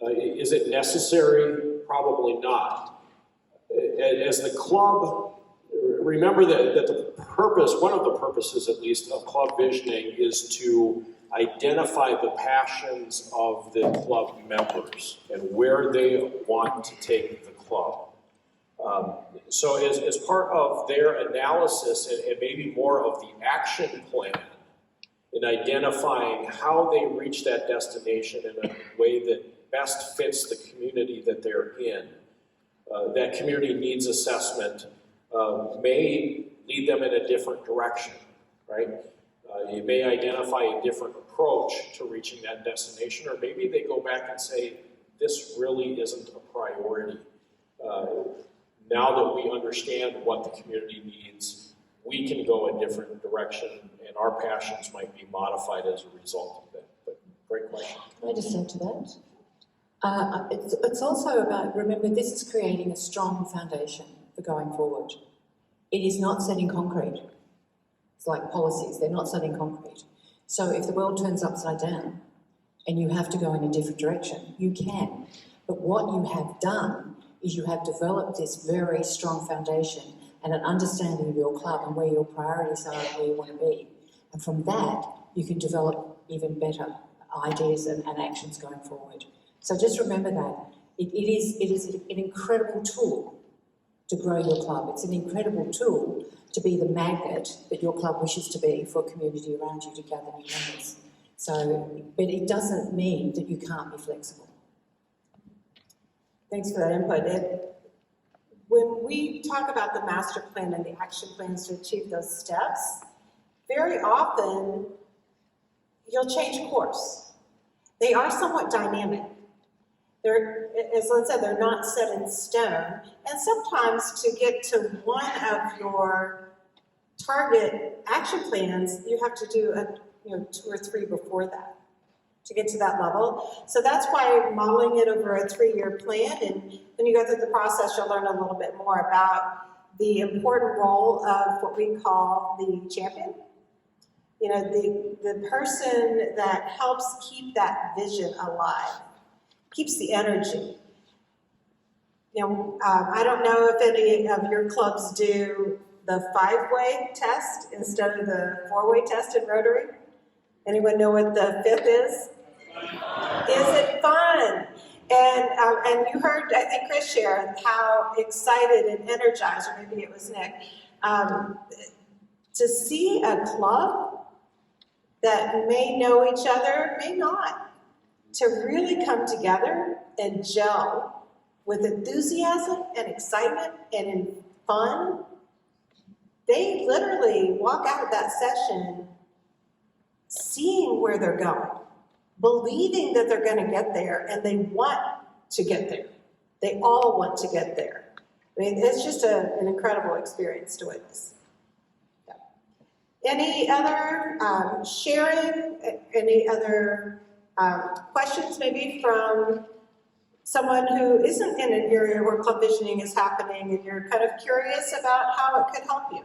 Is it necessary? Probably not. As the club, remember that the purpose, one of the purposes at least, of club visioning is to identify the passions of the club members and where they want to take the club. So as part of their analysis and maybe more of the action plan in identifying how they reach that destination in a way that best fits the community that they're in, that community needs assessment may lead them in a different direction, right? You may identify a different approach to reaching that destination, or maybe they go back and say, this really isn't a priority. Now that we understand what the community needs, we can go a different direction, and our passions might be modified as a result of that. But great question. Can I just add to that? It's also about, remember, this is creating a strong foundation for going forward. It is not set in concrete. It's like policies, they're not set in concrete. So if the world turns upside down and you have to go in a different direction, you can. But what you have done is you have developed this very strong foundation and an understanding of your club and where your priorities are and where you want to be. And from that, you can develop even better ideas and actions going forward. So just remember that. It is an incredible tool to grow your club. It's an incredible tool to be the magnet that your club wishes to be for a community around you to gather new members. So, but it doesn't mean that you can't be flexible. Thanks for that input. When we talk about the master plan and the action plans to achieve those steps, very often you'll change course. They are somewhat dynamic. They're, as Lynn said, they're not set in stone. And sometimes to get to one of your target action plans, you have to do 2 or 3 before that to get to that level. So that's why modeling it over a 3-year plan, and when you go through the process, you'll learn a little bit more about the important role of what we call the champion. The person that helps keep that vision alive, keeps the energy. I don't know if any of your clubs do the 5-way test instead of the 4-way test in Rotary. Anyone know what the 5th is? Is it fun? And you heard, I think, Chris share how excited and energized, or maybe it was Nick, to see a club that may know each other, may not, to really come together and gel with enthusiasm and excitement and in fun. they literally walk out of that session seeing where they're going, believing that they're going to get there, and they want to get there. They all want to get there. I mean, it's just an incredible experience to witness. Yeah. Any other sharing, any other questions maybe from someone who isn't in an area where club visioning is happening and you're kind of curious about how it could help you?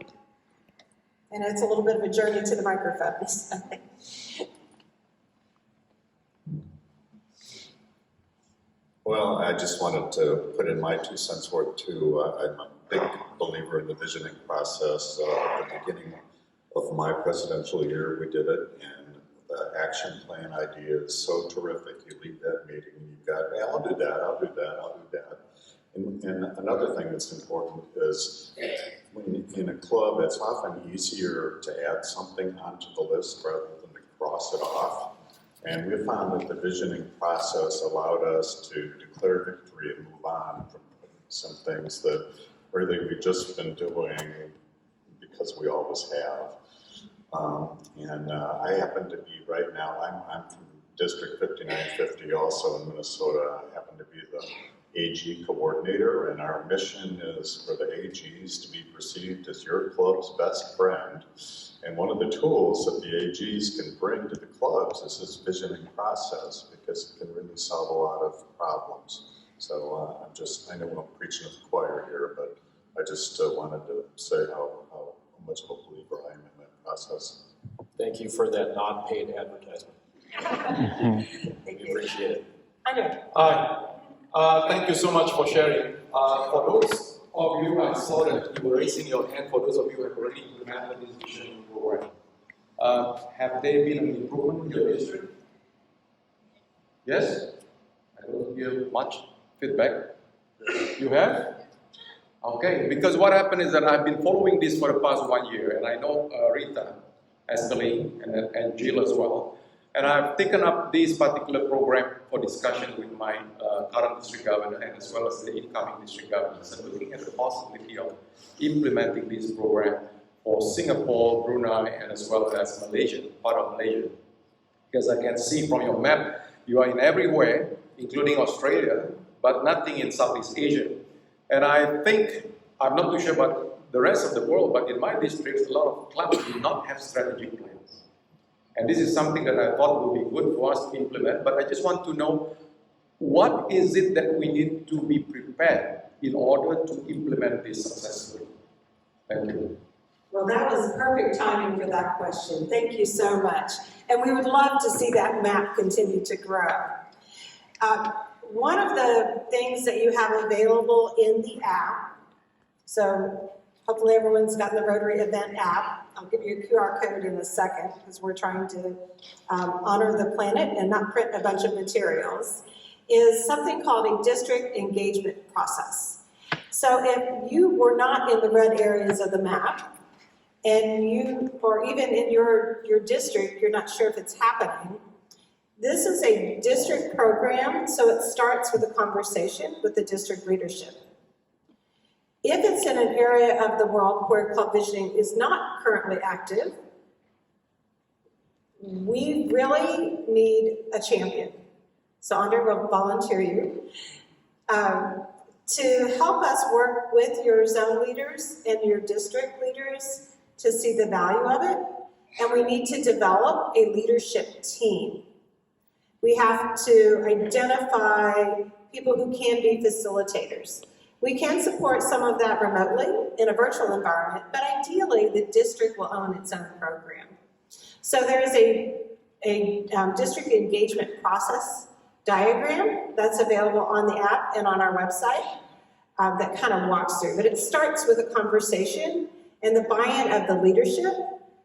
And it's a little bit of a journey to the microphones. Well, I just wanted to put in my 2 cents worth too. I'm a big believer in the visioning process. At the beginning of my presidential year, we did it, and the action plan idea is so terrific. You leave that meeting and you've got, hey, I'll do that, I'll do that, I'll do that. And another thing that's important is when in a club, it's often easier to add something onto the list rather than to cross it off. And we found that the visioning process allowed us to declare victory and move on from some things that really we've just been doing because we always have. I happen to be right now, I'm from District 5950 also in Minnesota. I happen to be the AG coordinator, and our mission is for the AGs to be perceived as your club's best friend. And one of the tools that the AGs can bring to the clubs is this visioning process, because it can really solve a lot of problems. So I know I'm preaching to the choir here, but I just wanted to say how much of a believer I am in that process. Thank you for that non-paid advertisement. Thank We appreciate it. Hi. Thank you so much for sharing. For those of you, I saw that you were raising your hand. For those of you who have already implemented this vision program, have there been an improvement in your district? Yes? I don't hear much feedback. You have? Okay, because what happened is that I've been following this for the past 1 year, and I know Rita, Estelene, and Jill as well. And I've taken up this particular program for discussion with my current district governor and as well as the incoming district governors, and looking at the possibility of implementing this program for Singapore, Brunei, and as well as Malaysia, part of Malaysia. Because I can see from your map, you are in everywhere, including Australia, but nothing in Southeast Asia. And I think, I'm not too sure about the rest of the world, but in my district, a lot of clubs do not have strategic plans. And this is something that I thought would be good for us to implement, but I just want to know, what is it that we need to be prepared in order to implement this successfully? Thank you. Well, that was perfect timing for that question. Thank you so much. And we would love to see that map continue to grow. One of the things that you have available in the app, so hopefully everyone's got the Rotary Event app. I'll give you a QR code in a second because we're trying to honor the planet and not print a bunch of materials, is something called a district engagement process. So if you were not in the red areas of the map, and you, or even in your district, you're not sure if it's happening, this is a district program, so it starts with a conversation with the district leadership. If it's in an area of the world where club visioning is not currently active, we really need a champion. So Andre will volunteer you to help us work with your zone leaders and your district leaders to see the value of it. And we need to develop a leadership team. We have to identify people who can be facilitators. We can support some of that remotely in a virtual environment, but ideally the district will own its own program. So there is a district engagement process diagram that's available on the app and on our website that kind of walks through. But it starts with a conversation and the buy-in of the leadership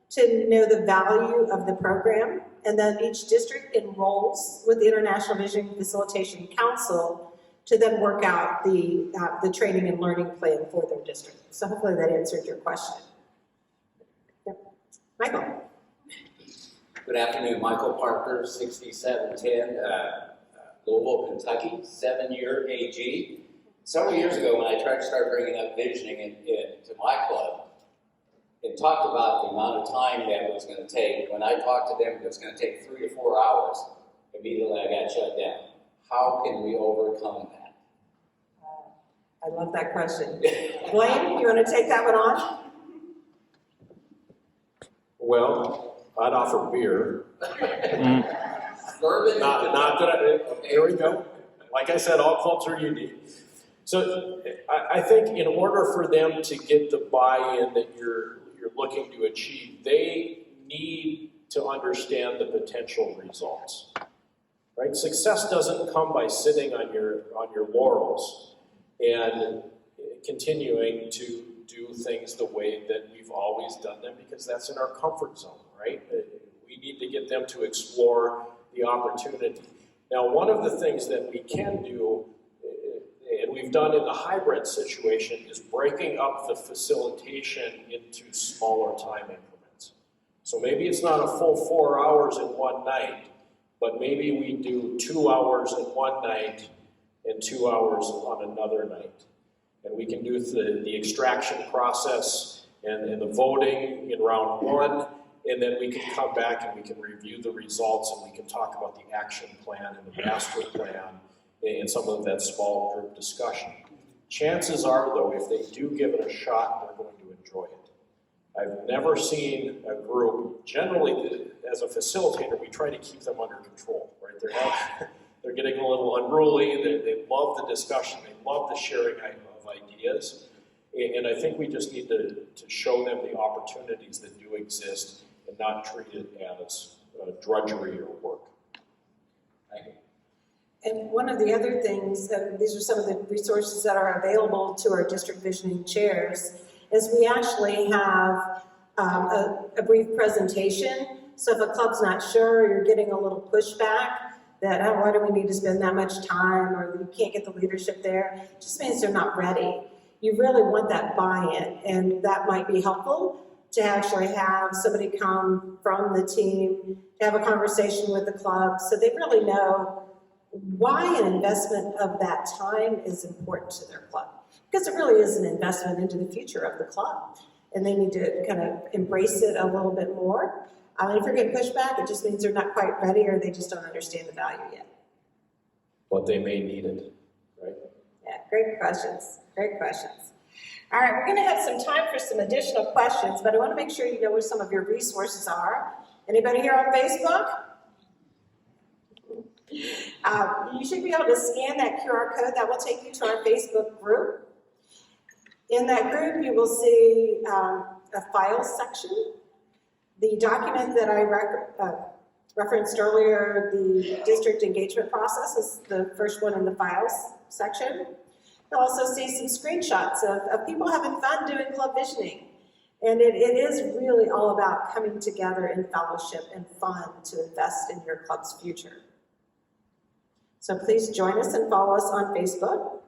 to know the value of the program, and then each district enrolls with the International Visioning Facilitation Council to then work out the training and learning plan for their district. So hopefully that answered your question. Yep. Michael. Good afternoon, Michael Parker, 6710, Louisville, Kentucky, 7-year AG. Several years ago when I tried to start bringing up visioning into my club, and talked about the amount of time that it was going to take. When I talked to them, it was going to take 3 to 4 hours. Immediately I got shut down. How can we overcome that? I love that question. Blaine, you want to take that one on? Well, I'd offer beer. Bourbon? Not that there we go. Like I said, all clubs are unique. So I think in order for them to get the buy-in that you're looking to achieve, they need to understand the potential results. Right? Success doesn't come by sitting on your laurels and continuing to do things the way that we've always done them, because that's in our comfort zone, right? We need to get them to explore the opportunity. Now, one of the things that we can do, and we've done in the hybrid situation, is breaking up the facilitation into smaller time increments. So maybe it's not a full 4 hours in one night, but maybe we do 2 hours in one night and 2 hours on another night. And we can do the extraction process and the voting in round one, and then we can come back and we can review the results and we can talk about the action plan and the master plan and some of that small group discussion. Chances are, though, if they do give it a shot, they're going to enjoy it. I've never seen a group, generally, as a facilitator, we try to keep them under control, right? They're getting a little unruly, they love the discussion, they love the sharing of ideas, and I think we just need to show them the opportunities that do exist and not treat it as drudgery or work. Thank you. And one of the other things, these are some of the resources that are available to our district visioning chairs, is we actually have a brief presentation. So if a club's not sure, or you're getting a little pushback that, oh, why do we need to spend that much time, or you can't get the leadership there, it just means they're not ready. You really want that buy-in, and that might be helpful to actually have somebody come from the team, to have a conversation with the club, so they really know why an investment of that time is important to their club. Because it really is an investment into the future of the club, and they need to kind of embrace it a little bit more. If you're getting pushback, it just means they're not quite ready, or they just don't understand the value yet. But they may need it, right? Yeah, great questions, great questions. All right, we're gonna have some time for some additional questions, but I wanna make sure you know where some of your resources are. Anybody here on Facebook? You should be able to scan that QR code. That will take you to our Facebook group. In that group, you will see a files section. The document that I referenced earlier, the district engagement process, is the first one in the files section. You'll also see some screenshots of people having fun doing club visioning. And it is really all about coming together in fellowship and fun to invest in your club's future. So please join us and follow us on Facebook.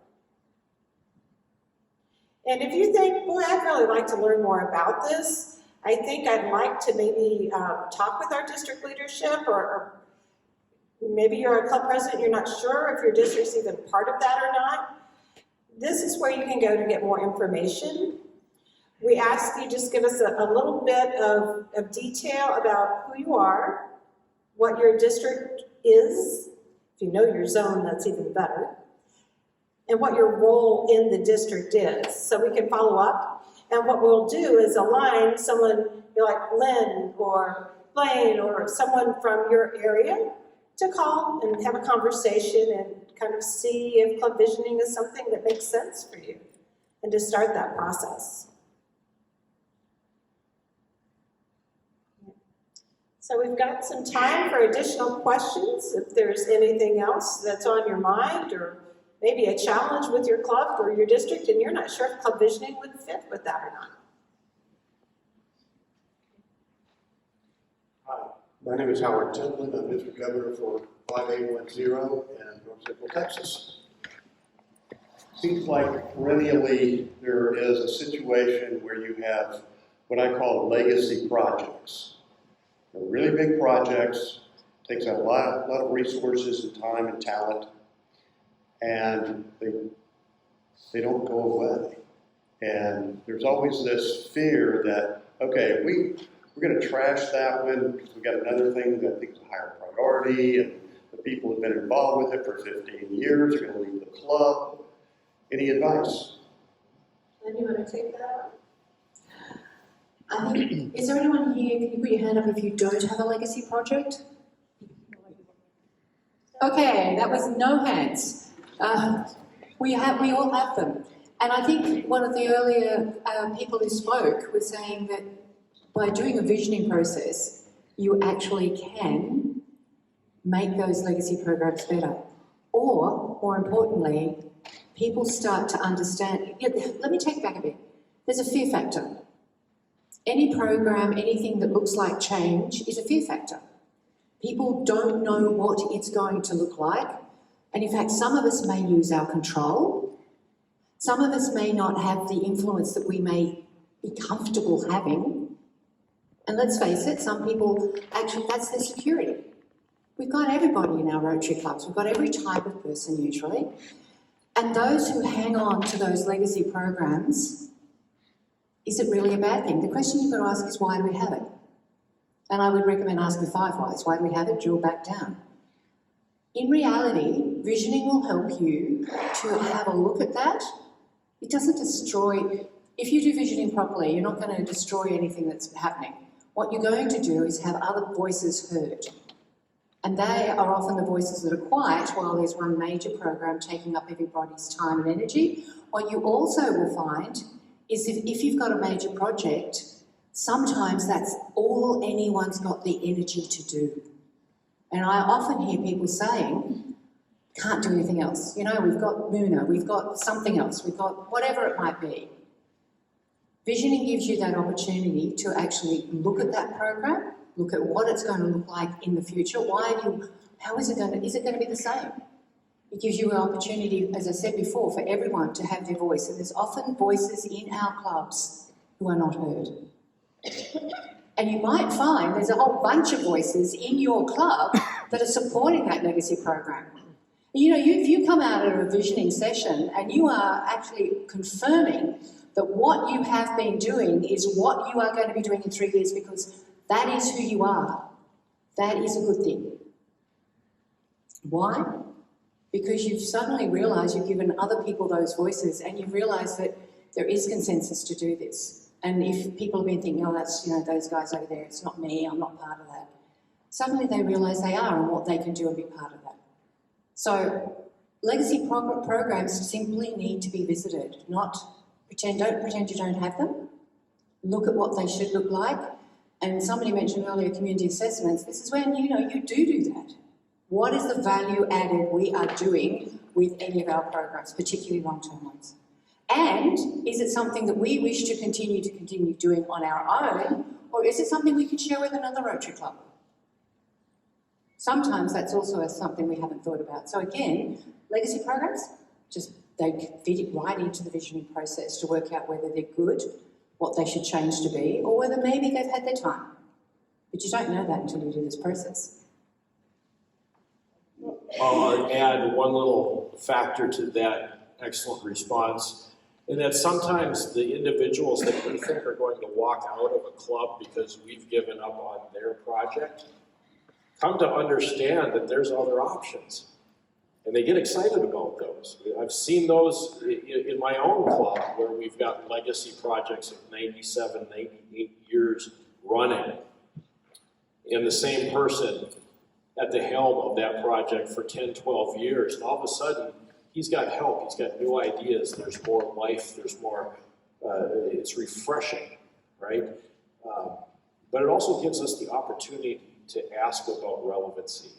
And if you think, boy, I'd really like to learn more about this, I think I'd like to maybe talk with our district leadership, or maybe you're a club president, you're not sure if your district's even part of that or not. This is where you can go to get more information. We ask you just give us a little bit of detail about who you are, what your district is. If you know your zone, that's even better. And what your role in the district is, so we can follow up. And what we'll do is align someone like Lynn or Blaine or someone from your area to call and have a conversation and kind of see if club visioning is something that makes sense for you, and to start that process. So we've got some time for additional questions. If there's anything else that's on your mind, or maybe a challenge with your club or your district and you're not sure if club visioning would fit with that or not. Hi, my name is Howard Templin. I'm district governor for 5810 in North Central Texas. Seems like perennially there is a situation where you have what I call legacy projects. They're really big projects, takes a lot of resources and time and talent, and they don't go away. And there's always this fear that okay, we're going to trash that one because we got another thing that I think is a higher priority, and the people who've been involved with it for 15 years are going to leave the club. Any advice? Then you want to take that? I think, is there anyone here, can you put your hand up if you don't have a legacy project? Okay, that was no hands. We all have them. And I think one of the earlier people who spoke was saying that by doing a visioning process, you actually can make those legacy programs better. Or, more importantly, people start to understand. Let me take it back a bit. There's a fear factor. Any program, anything that looks like change is a fear factor. People don't know what it's going to look like. And in fact, some of us may lose our control. Some of us may not have the influence that we may be comfortable having. And let's face it, some people, actually, that's their security. We've got everybody in our Rotary clubs. We've got every type of person usually. And those who hang on to those legacy programs, is it really a bad thing? The question you've got to ask is, why do we have it? And I would recommend asking 5 whys. Why do we have it? Drill back down. In reality, visioning will help you to have a look at that. It doesn't destroy. If you do visioning properly, you're not going to destroy anything that's happening. What you're going to do is have other voices heard. And they are often the voices that are quiet while there's one major program taking up everybody's time and energy. What you also will find is if you've got a major project, sometimes that's all anyone's got the energy to do. And I often hear people saying, can't do anything else. You know, we've got Muna, we've got something else, we've got whatever it might be. Visioning gives you that opportunity to actually look at that program, look at what it's going to look like in the future. How is it going to be the same? It gives you an opportunity, as I said before, for everyone to have their voice. And there's often voices in our clubs who are not heard. And you might find there's a whole bunch of voices in your club that are supporting that legacy program. You know, if you come out of a visioning session and you are actually confirming that what you have been doing is what you are going to be doing in 3 years, because that is who you are, that is a good thing. Why? Because you've suddenly realised you've given other people those voices, and you've realised that there is consensus to do this. And if people have been thinking, oh, that's, you know, those guys over there, it's not me, I'm not part of that. Suddenly they realise they are and what they can do and be part of that. So legacy programs simply need to be visited, don't pretend you don't have them. Look at what they should look like. And somebody mentioned earlier community assessments. This is when, you know, you do that. What is the value added we are doing with any of our programs, particularly long-term ones? And is it something that we wish to continue doing on our own, or is it something we can share with another Rotary Club? Sometimes that's also something we haven't thought about. So again, legacy programs, they fit it right into the visioning process to work out whether they're good, what they should change to be, or whether maybe they've had their time. But you don't know that until you do this process. I'll add one little factor to that excellent response, and that sometimes the individuals that we think are going to walk out of a club because we've given up on their project come to understand that there's other options. And they get excited about those. I've seen those in my own club where we've got legacy projects of 97, 98 years running. And the same person at the helm of that project for 10, 12 years. And all of a sudden, he's got help, he's got new ideas, there's more life, there's more, it's refreshing, right? But it also gives us the opportunity to ask about relevancy.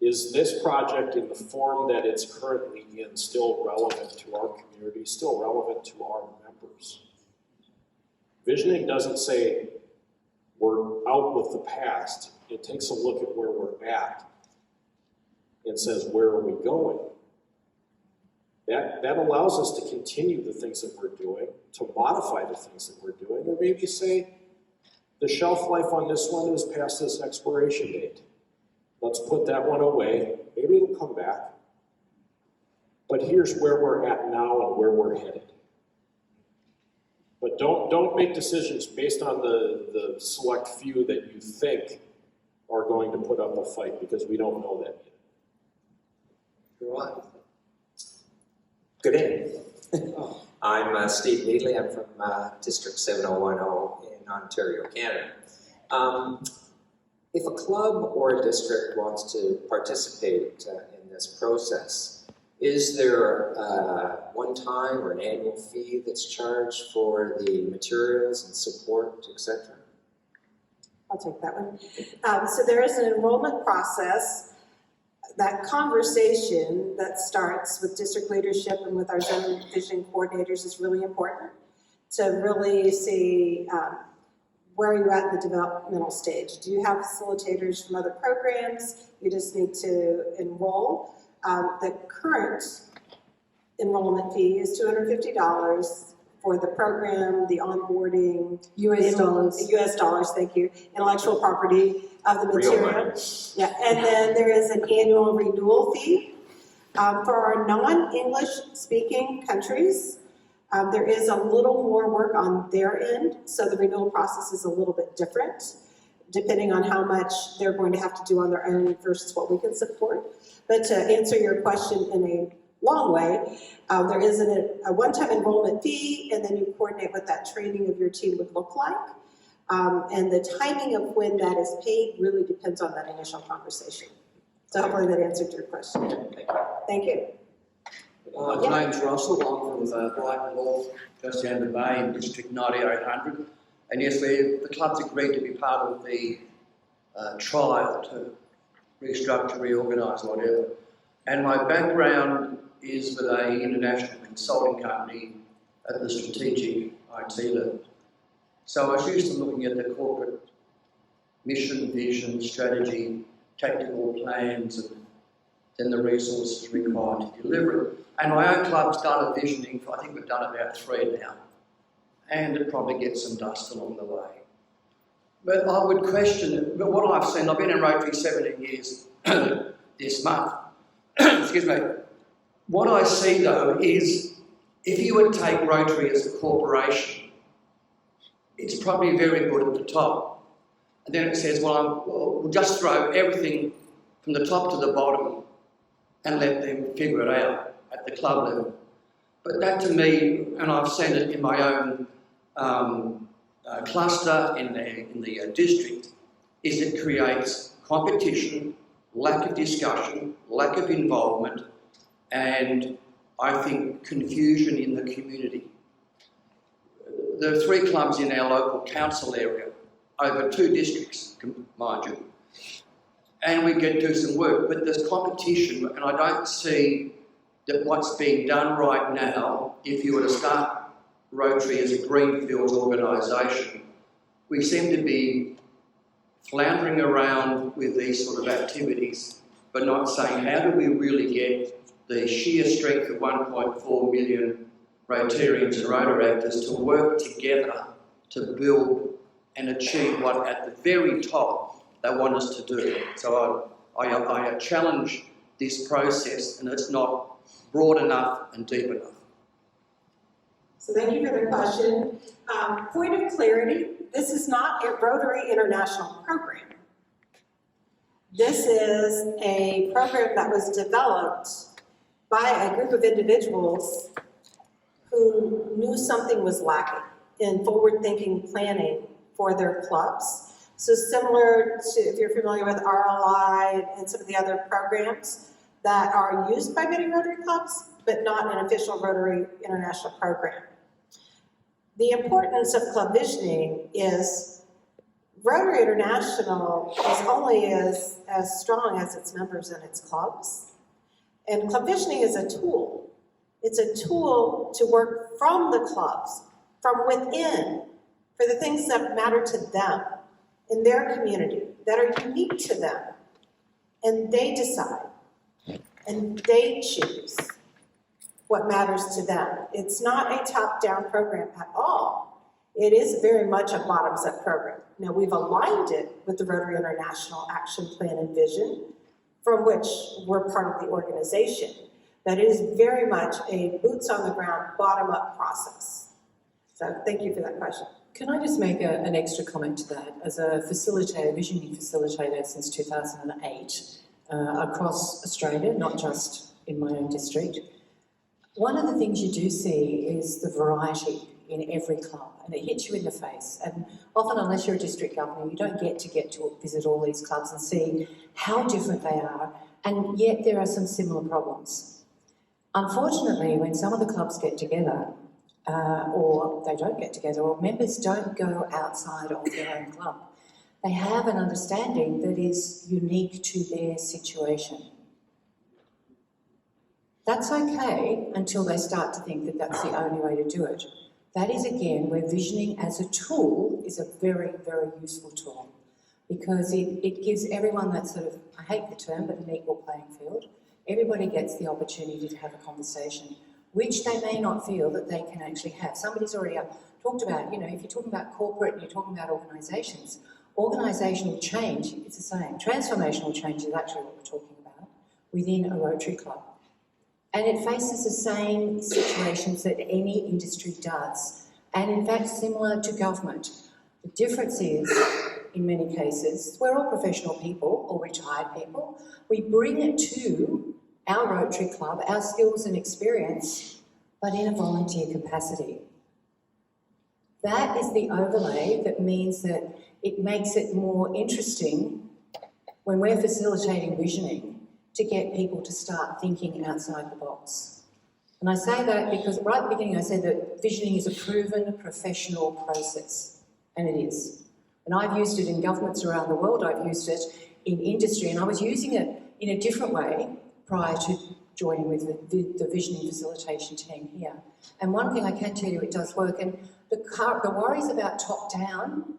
Is this project in the form that it's currently in still relevant to our community, still relevant to our members? Visioning doesn't say we're out with the past. It takes a look at where we're at and says, where are we going? That allows us to continue the things that we're doing, to modify the things that we're doing, or maybe say, the shelf life on this one is past this expiration date. Let's put that one away. Maybe it'll come back. But here's where we're at now and where we're headed. But don't make decisions based on the select few that you think are going to put up a fight, because we don't know that yet. You're right. Good evening. I'm Steve Needley. I'm from District 7010 in Ontario, Canada. If a club or a district wants to participate in this process, is there a one-time or an annual fee that's charged for the materials and support, etc.? I'll take that one. So there is an enrollment process. That conversation that starts with district leadership and with our zone vision coordinators is really important to really see where you're at in the developmental stage. Do you have facilitators from other programs? You just need to enroll. The current enrollment fee is $250 for the program, the onboarding, US dollars, thank you, intellectual property of the material. Yeah, and then there is an annual renewal fee. For our non-English speaking countries, there is a little more work on their end, so the renewal process is a little bit different, depending on how much they're going to have to do on their own versus what we can support. But to answer your question in a long way, there is a one-time enrollment fee, and then you coordinate what that training of your team would look like. And the timing of when that is paid really depends on that initial conversation. So hopefully that answered your question. Thank you. My name's Russell. I'm from Brighton North, just down the Bay in District 9800. And yes, the club's agreed to be part of the trial to restructure, reorganise, whatever. And my background is with an international consulting company at the strategic IT level. So I was used to looking at the corporate mission, vision, strategy, tactical plans, and then the resources required to deliver it. And my own club's done a visioning for, I think we've done about 3 now. And it probably gets some dust along the way. But I would question it. But what I've seen, I've been in Rotary 17 years this month. Excuse me. What I see though is if you would take Rotary as a corporation, it's probably very good at the top. And then it says, well, we'll just throw everything from the top to the bottom and let them figure it out at the club level. But that to me, and I've seen it in my own cluster in the district, is it creates competition, lack of discussion, lack of involvement, and I think confusion in the community. There are 3 clubs in our local council area, over 2 districts, mind you, and we get to do some work, but there's competition, and I don't see that what's being done right now, if you were to start Rotary as a greenfields organisation, we seem to be floundering around with these sort of activities, but not saying how do we really get the sheer strength of 1.4 million Rotarians and Rotaractors to work together to build and achieve what at the very top they want us to do. So I challenge this process, and it's not broad enough and deep enough. So thank you for the question. Point of clarity, this is not a Rotary International program. This is a program that was developed by a group of individuals who knew something was lacking in forward-thinking planning for their clubs. So similar to, if you're familiar with RLI and some of the other programs that are used by many Rotary clubs, but not an official Rotary International program. The importance of club visioning is Rotary International is only as strong as its members and its clubs. And club visioning is a tool. It's a tool to work from the clubs, from within, for the things that matter to them in their community, that are unique to them. And they decide, and they choose what matters to them. It's not a top-down program at all. It is very much a bottoms-up program. Now, we've aligned it with the Rotary International Action Plan and Vision, from which we're part of the organization. But it is very much a boots-on-the-ground, bottom-up process. So thank you for that question. Can I just make an extra comment to that? As a facilitator, visioning facilitator since 2008 across Australia, not just in my own district, one of the things you do see is the variety in every club, and it hits you in the face. And often, unless you're a district governor, you don't get to visit all these clubs and see how different they are, and yet there are some similar problems. Unfortunately, when some of the clubs get together, or they don't get together, or members don't go outside of their own club, they have an understanding that is unique to their situation. That's okay until they start to think that that's the only way to do it. That is, again, where visioning as a tool is a very, very useful tool, because it gives everyone that sort of, I hate the term, but an equal playing field. Everybody gets the opportunity to have a conversation, which they may not feel that they can actually have. Somebody's already talked about, if you're talking about corporate and you're talking about organisations, organisational change, it's the same. Transformational change is actually what we're talking about within a Rotary Club. And it faces the same situations that any industry does, and in fact similar to government. The difference is, in many cases, we're all professional people or retired people. We bring it to our Rotary Club, our skills and experience, but in a volunteer capacity. That is the overlay that means that it makes it more interesting when we're facilitating visioning to get people to start thinking outside the box. And I say that because right at the beginning I said that visioning is a proven professional process, and it is. And I've used it in governments around the world, I've used it in industry, and I was using it in a different way prior to joining with the visioning facilitation team here. And one thing I can tell you, it does work, and the worries about top-down,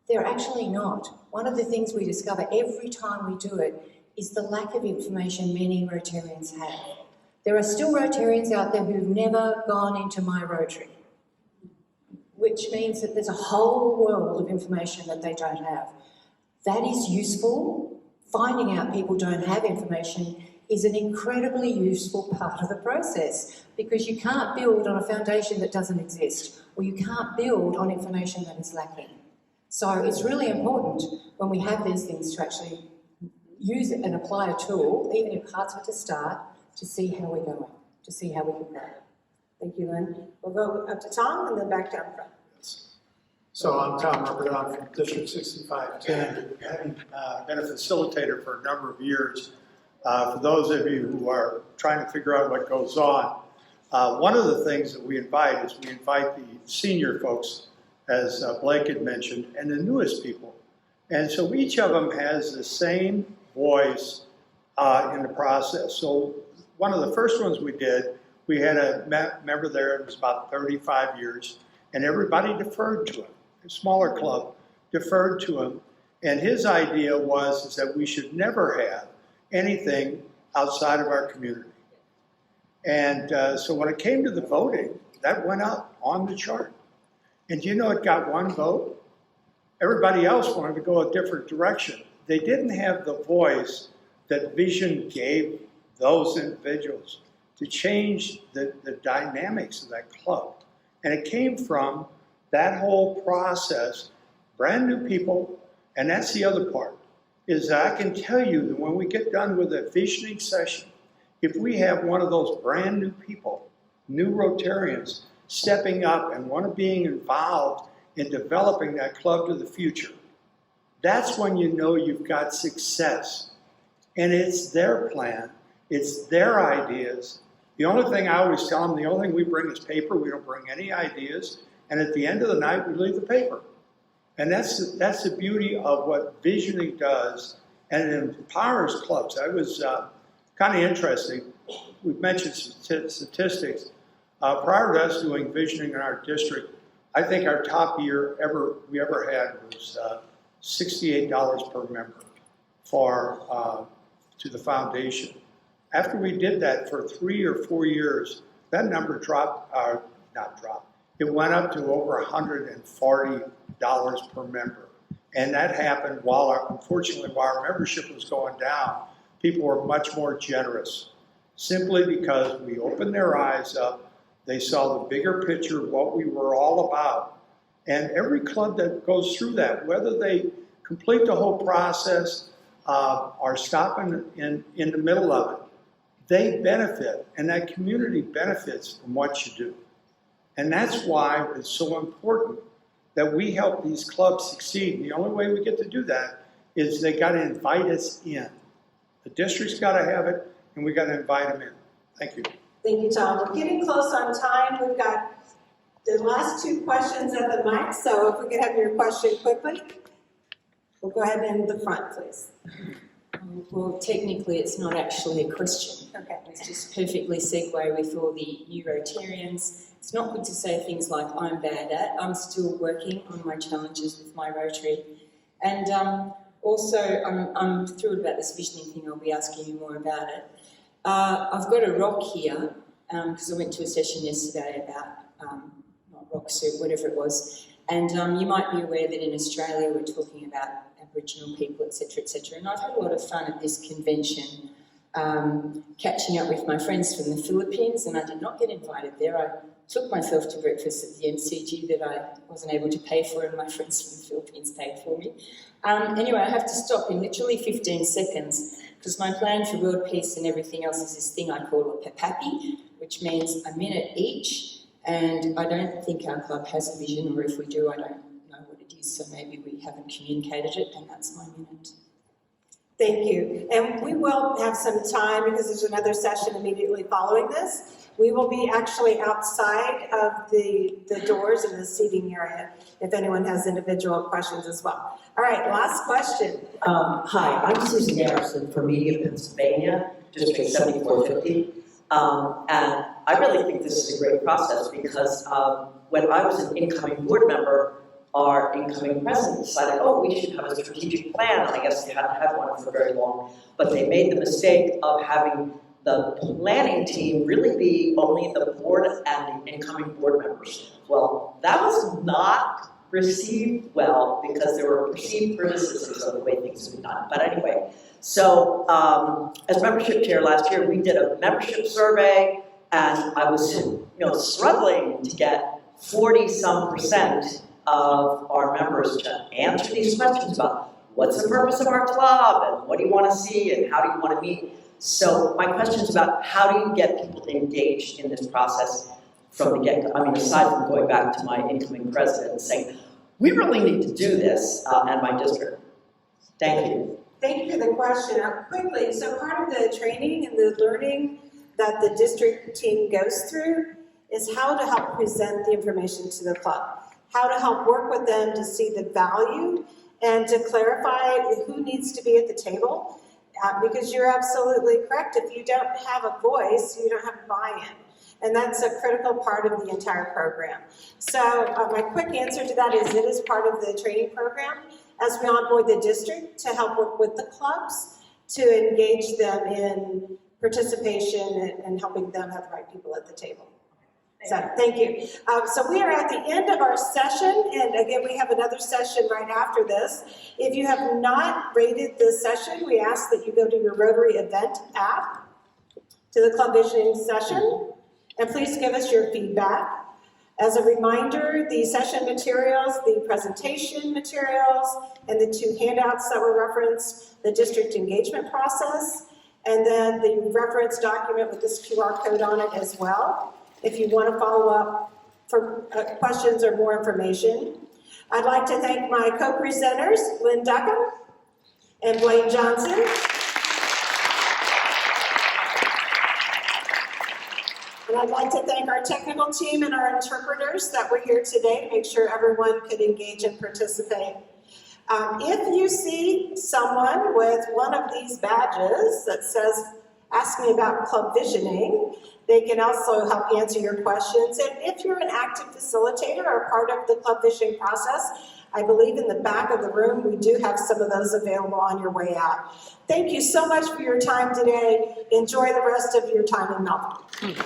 they're actually not. One of the things we discover every time we do it is the lack of information many Rotarians have. There are still Rotarians out there who've never gone into My Rotary, which means that there's a whole world of information that they don't have. That is useful. Finding out people don't have information is an incredibly useful part of the process, because you can't build on a foundation that doesn't exist, or you can't build on information that is lacking. So it's really important when we have these things to actually use it and apply a tool, even in parts of it to start, to see how we're going, to see how we can go. Thank you, Lynn. We'll go up to Tom and then back down front. So I'm Tom Rupert from District 6510. Having been a facilitator for a number of years, for those of you who are trying to figure out what goes on, one of the things that we invite is we invite the senior folks, as Blake had mentioned, and the newest people. And so each of them has the same voice in the process. So one of the first ones we did, we had a member there that was about 35 years, and everybody deferred to him. A smaller club deferred to him, and his idea was that we should never have anything outside of our community. And so when it came to the voting, that went up on the chart. And it got one vote. Everybody else wanted to go a different direction. They didn't have the voice that vision gave those individuals to change the dynamics of that club. And it came from that whole process, brand new people, and that's the other part, is that I can tell you that when we get done with a visioning session, if we have one of those brand new people, new Rotarians, stepping up and want to being involved in developing that club to the future, that's when you know you've got success. And it's their plan, it's their ideas. The only thing I always tell them, the only thing we bring is paper, we don't bring any ideas, and at the end of the night we leave the paper. And that's the beauty of what visioning does, and it empowers clubs. I was kind of interesting, we've mentioned statistics. Prior to us doing visioning in our district, I think our top year we ever had was $68 per member to the foundation. After we did that for 3 or 4 years, that number it went up to over $140 per member. And that happened unfortunately, while our membership was going down, people were much more generous, simply because we opened their eyes up. They saw the bigger picture of what we were all about. And every club that goes through that, whether they complete the whole process or stop in the middle of it, they benefit, and that community benefits from what you do. And that's why it's so important that we help these clubs succeed. And the only way we get to do that is they got to invite us in. The district's got to have it, and we got to invite them in. Thank you. Thank you, Tom. We're getting close on time. We've got the last 2 questions at the mic, so if we could have your question quickly. We'll go ahead in the front, please. Well, technically, it's not actually a question. Okay. It's just perfectly segue with all the new Rotarians. It's not good to say things like I'm bad at. I'm still working on my challenges with my Rotary. And also, I'm thrilled about this visioning thing. I'll be asking you more about it. I've got a rock here, because I went to a session yesterday about, not rock soup, whatever it was. And you might be aware that in Australia we're talking about Aboriginal people, etc., etc. And I've had a lot of fun at this convention, catching up with my friends from the Philippines, and I did not get invited there. I took myself to breakfast at the MCG that I wasn't able to pay for, and my friends from the Philippines paid for me. Anyway, I have to stop in literally 15 seconds, because my plan for world peace and everything else is this thing I call a pepapi, which means a minute each. And I don't think our club has a vision, or if we do, I don't know what it is, so maybe we haven't communicated it, and that's my minute. Thank you. And we will have some time, because there's another session immediately following this. We will be actually outside of the doors in the seating area if anyone has individual questions as well. All right, last question. Hi, I'm Susan Garrison from Media, Pennsylvania, District 7450. And I really think this is a great process because when I was an incoming board member, our incoming president decided, oh, we should have a strategic plan, and I guess they hadn't had one for very long, but they made the mistake of having the planning team really be only the board and the incoming board members. Well, that was not received well because there were perceived criticisms of the way things have been done. But anyway, so as membership chair last year, we did a membership survey, and I was struggling to get 40-some% of our members to answer these questions about what's the purpose of our club, and what do you want to see, and how do you want to meet. So my question is about how do you get people engaged in this process from the get-go? I mean, aside from going back to my incoming president and saying, we really need to do this and my district. Thank you. Thank you for the question. Quickly, so part of the training and the learning that the district team goes through is how to help present the information to the club, how to help work with them to see the value and to clarify who needs to be at the table. Because you're absolutely correct. If you don't have a voice, you don't have buy-in. And that's a critical part of the entire program. So my quick answer to that is it is part of the training program as we onboard the district to help work with the clubs to engage them in participation and helping them have the right people at the table. So thank you. So we are at the end of our session, and again, we have another session right after this. If you have not rated this session, we ask that you go to your Rotary event app, to the club visioning session, and please give us your feedback. As a reminder, the session materials, the presentation materials, and the 2 handouts that were referenced, the district engagement process, and then the reference document with this QR code on it as well. If you want to follow up for questions or more information. I'd like to thank my co-presenters, Lynn Duckham and Blaine Johnson. And I'd like to thank our technical team and our interpreters that were here today to make sure everyone could engage and participate. If you see someone with one of these badges that says, ask me about club visioning, they can also help answer your questions. And if you're an active facilitator or part of the club visioning process, I believe in the back of the room, we do have some of those available on your way out. Thank you so much for your time today. Enjoy the rest of your time in Melbourne.